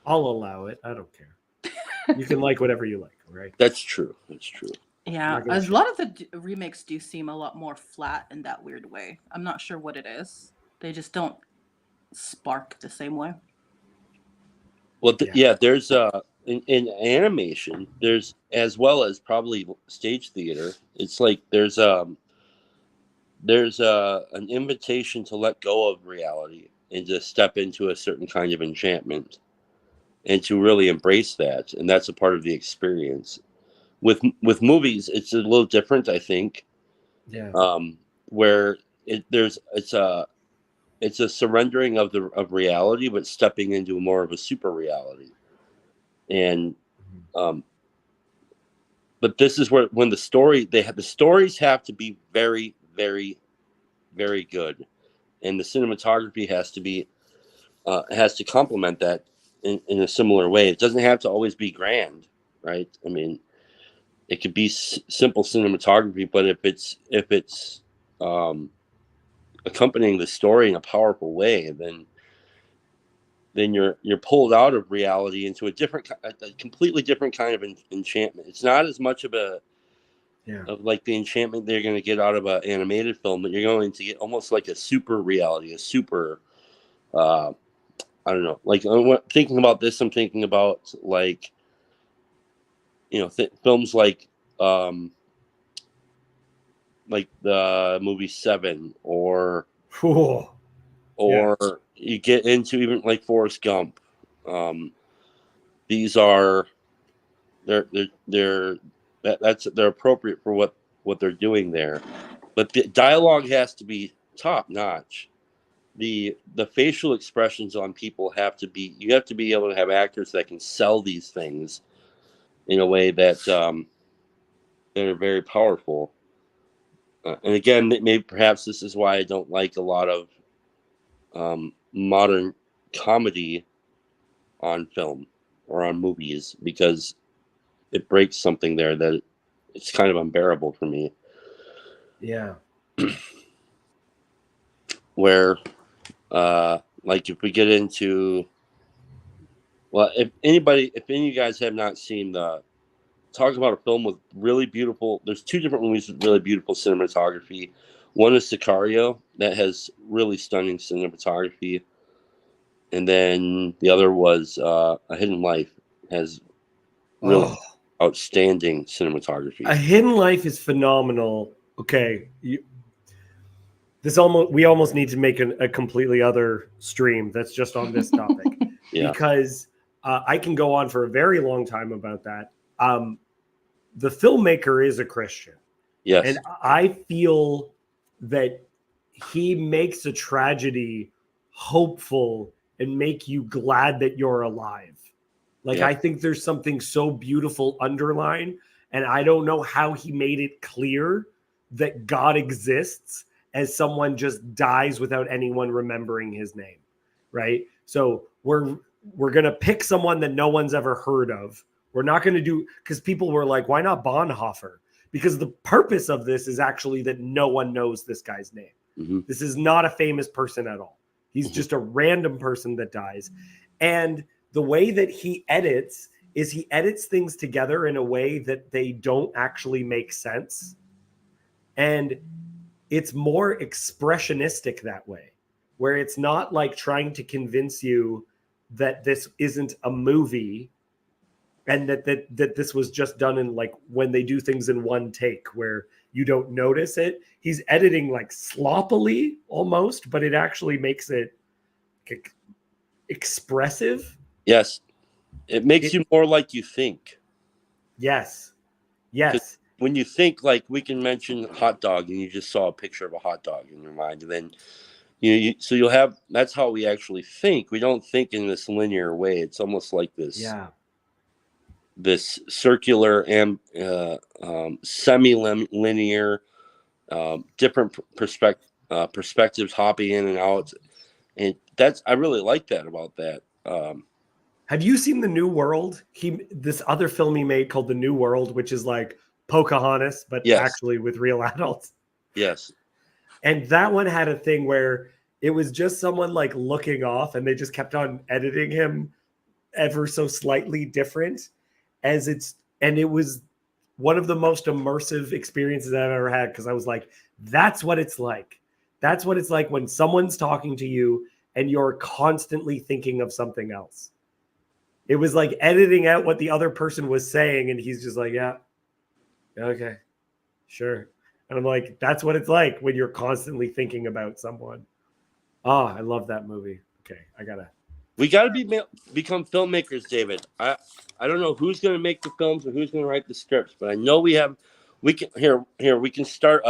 I'll allow it. I don't care. You can like whatever you like, right? That's true. That's true. Yeah, a lot of the remakes do seem a lot more flat in that weird way. I'm not sure what it is. They just don't spark the same way. Well, there's in animation, there's, as well as probably stage theater, it's like there's an invitation to let go of reality and to step into a certain kind of enchantment and to really embrace that, and that's a part of the experience. With movies, it's a little different, I think. Yeah. Where it's a surrendering of reality, but stepping into more of a super reality. And but this is where, when the stories have to be very, very, very good, and the cinematography has to complement that in a similar way. It doesn't have to always be grand, right? I mean, it could be simple cinematography, but if it's accompanying the story in a powerful way, then you're pulled out of reality into a completely different kind of enchantment. It's not as much of like the enchantment they're going to get out of an animated film, but you're going to get almost like a super reality, a super, I don't know. Like, thinking about this, I'm thinking about, like, films like the movie Seven, or you get into even like Forrest Gump. These are they're appropriate for what they're doing there, but the dialogue has to be top notch. The facial expressions on people you have to be able to have actors that can sell these things in a way that are very powerful. And again, maybe perhaps this is why I don't like a lot of modern comedy on film or on movies, because it breaks something there that it's kind of unbearable for me. Yeah. Where, like, if we get into, well, if any of you guys have not seen talk about a film with really beautiful, there's two different movies with really beautiful cinematography. One is Sicario, that has really stunning cinematography. And then the other was A Hidden Life, has really Oh, outstanding cinematography. A Hidden Life is phenomenal. Okay. We almost need to make a completely other stream that's just on this topic. Yeah. Because I can go on for a very long time about that. The filmmaker is a Christian. Yes. And I feel that he makes a tragedy hopeful and make you glad that you're alive. Like, Yeah. I think there's something so beautiful underlying, and I don't know how he made it clear that God exists as someone just dies without anyone remembering his name, right? So we're going to pick someone that no one's ever heard of. We're not going to do, because people were like, why not Bonhoeffer? Because the purpose of this is actually that no one knows this guy's name. Mm-hmm. This is not a famous person at all. He's Mm-hmm. just a random person that dies. And the way that he edits is he edits things together in a way that they don't actually make sense. And it's more expressionistic that way, where it's not like trying to convince you that this isn't a movie and that this was just done in, like, when they do things in one take where you don't notice it. He's editing like sloppily almost, but it actually makes it expressive. Yes. It makes you more like you think. Yes. When you think, like, we can mention hot dog and you just saw a picture of a hot dog in your mind, and then so you'll have, that's how we actually think. We don't think in this linear way. It's almost like this circular and semi-linear, different perspectives hopping in and out, and I really like that about that. Have you seen The New World? This other film he made called The New World, which is like Pocahontas, but actually with real adults. Yes. And that one had a thing where it was just someone like looking off, and they just kept on editing him ever so slightly different and it was one of the most immersive experiences I've ever had, because I was like, that's what it's like. That's what it's like when someone's talking to you and you're constantly thinking of something else. It was like editing out what the other person was saying, and he's just like, yeah, okay, sure. And I'm like, that's what it's like when you're constantly thinking about someone. Oh, I love that movie. Okay, we gotta become filmmakers, David. I don't know who's gonna make the films or who's gonna write the scripts, but I know we can we can start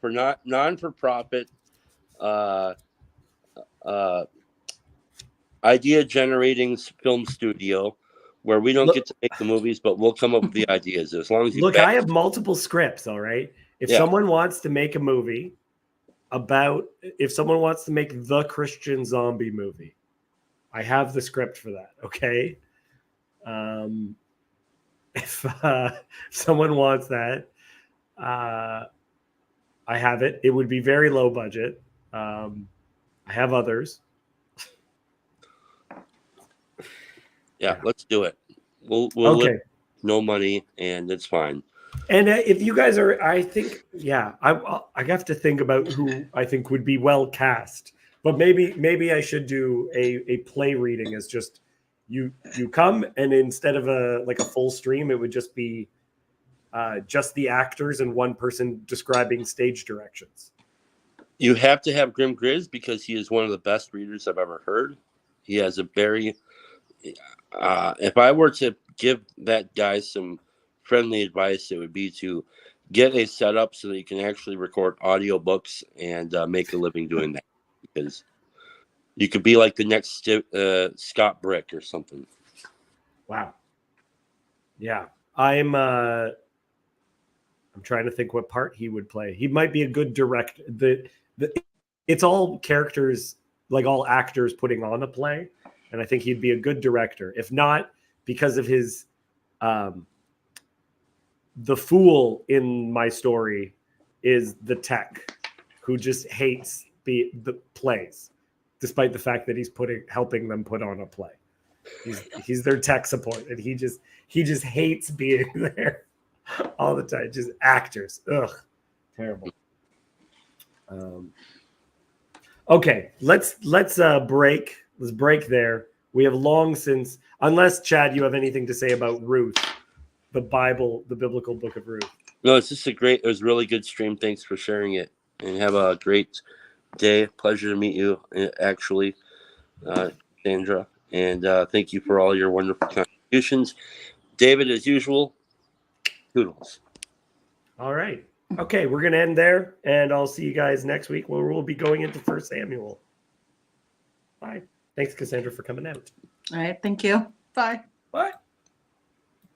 for non-for-profit idea generating film studio where we don't get to make the movies, but we'll come up with the ideas as long as you look. I have multiple scripts. All right. If someone wants to make a movie if someone wants to make the Christian zombie movie, I have the script for that. Okay. If someone wants that, I have it. It would be very low budget. I have others. Yeah, let's do it. We'll okay. No money, and it's fine. And if you guys are, I think, I have to think about who I think would be well cast. But maybe I should do a play reading as just you come, and instead of a full stream, it would just be just the actors and one person describing stage directions. You have to have Grim Grizz because he is one of the best readers I've ever heard. He has a very if I were to give that guy some friendly advice, it would be to get a setup so that you can actually record audiobooks and make a living doing that, because you could be like the next Scott Brick or something. Wow. Yeah. I'm trying to think what part he would play. He might be a good director. It's all characters. like all actors putting on a play, and I think he'd be a good director. If not because of his the fool in my story is the tech who just hates the plays, despite the fact that he's helping them put on a play. He's their tech support, and he just hates being there all the time. Just actors, ugh, terrible. Okay, let's break. Let's break there. We have long since, unless Chad, you have anything to say about Ruth, the biblical book of Ruth. No, it's just it was a really good stream. Thanks for sharing it, and have a great day. Pleasure to meet you, actually, Sandra, and thank you for all your wonderful contributions. David, as usual, toodles. All right. Okay, we're going to end there, and I'll see you guys next week where we'll be going into 1 Samuel. Bye. Thanks, Cassandra, for coming out. All right. Thank you. Bye. Bye.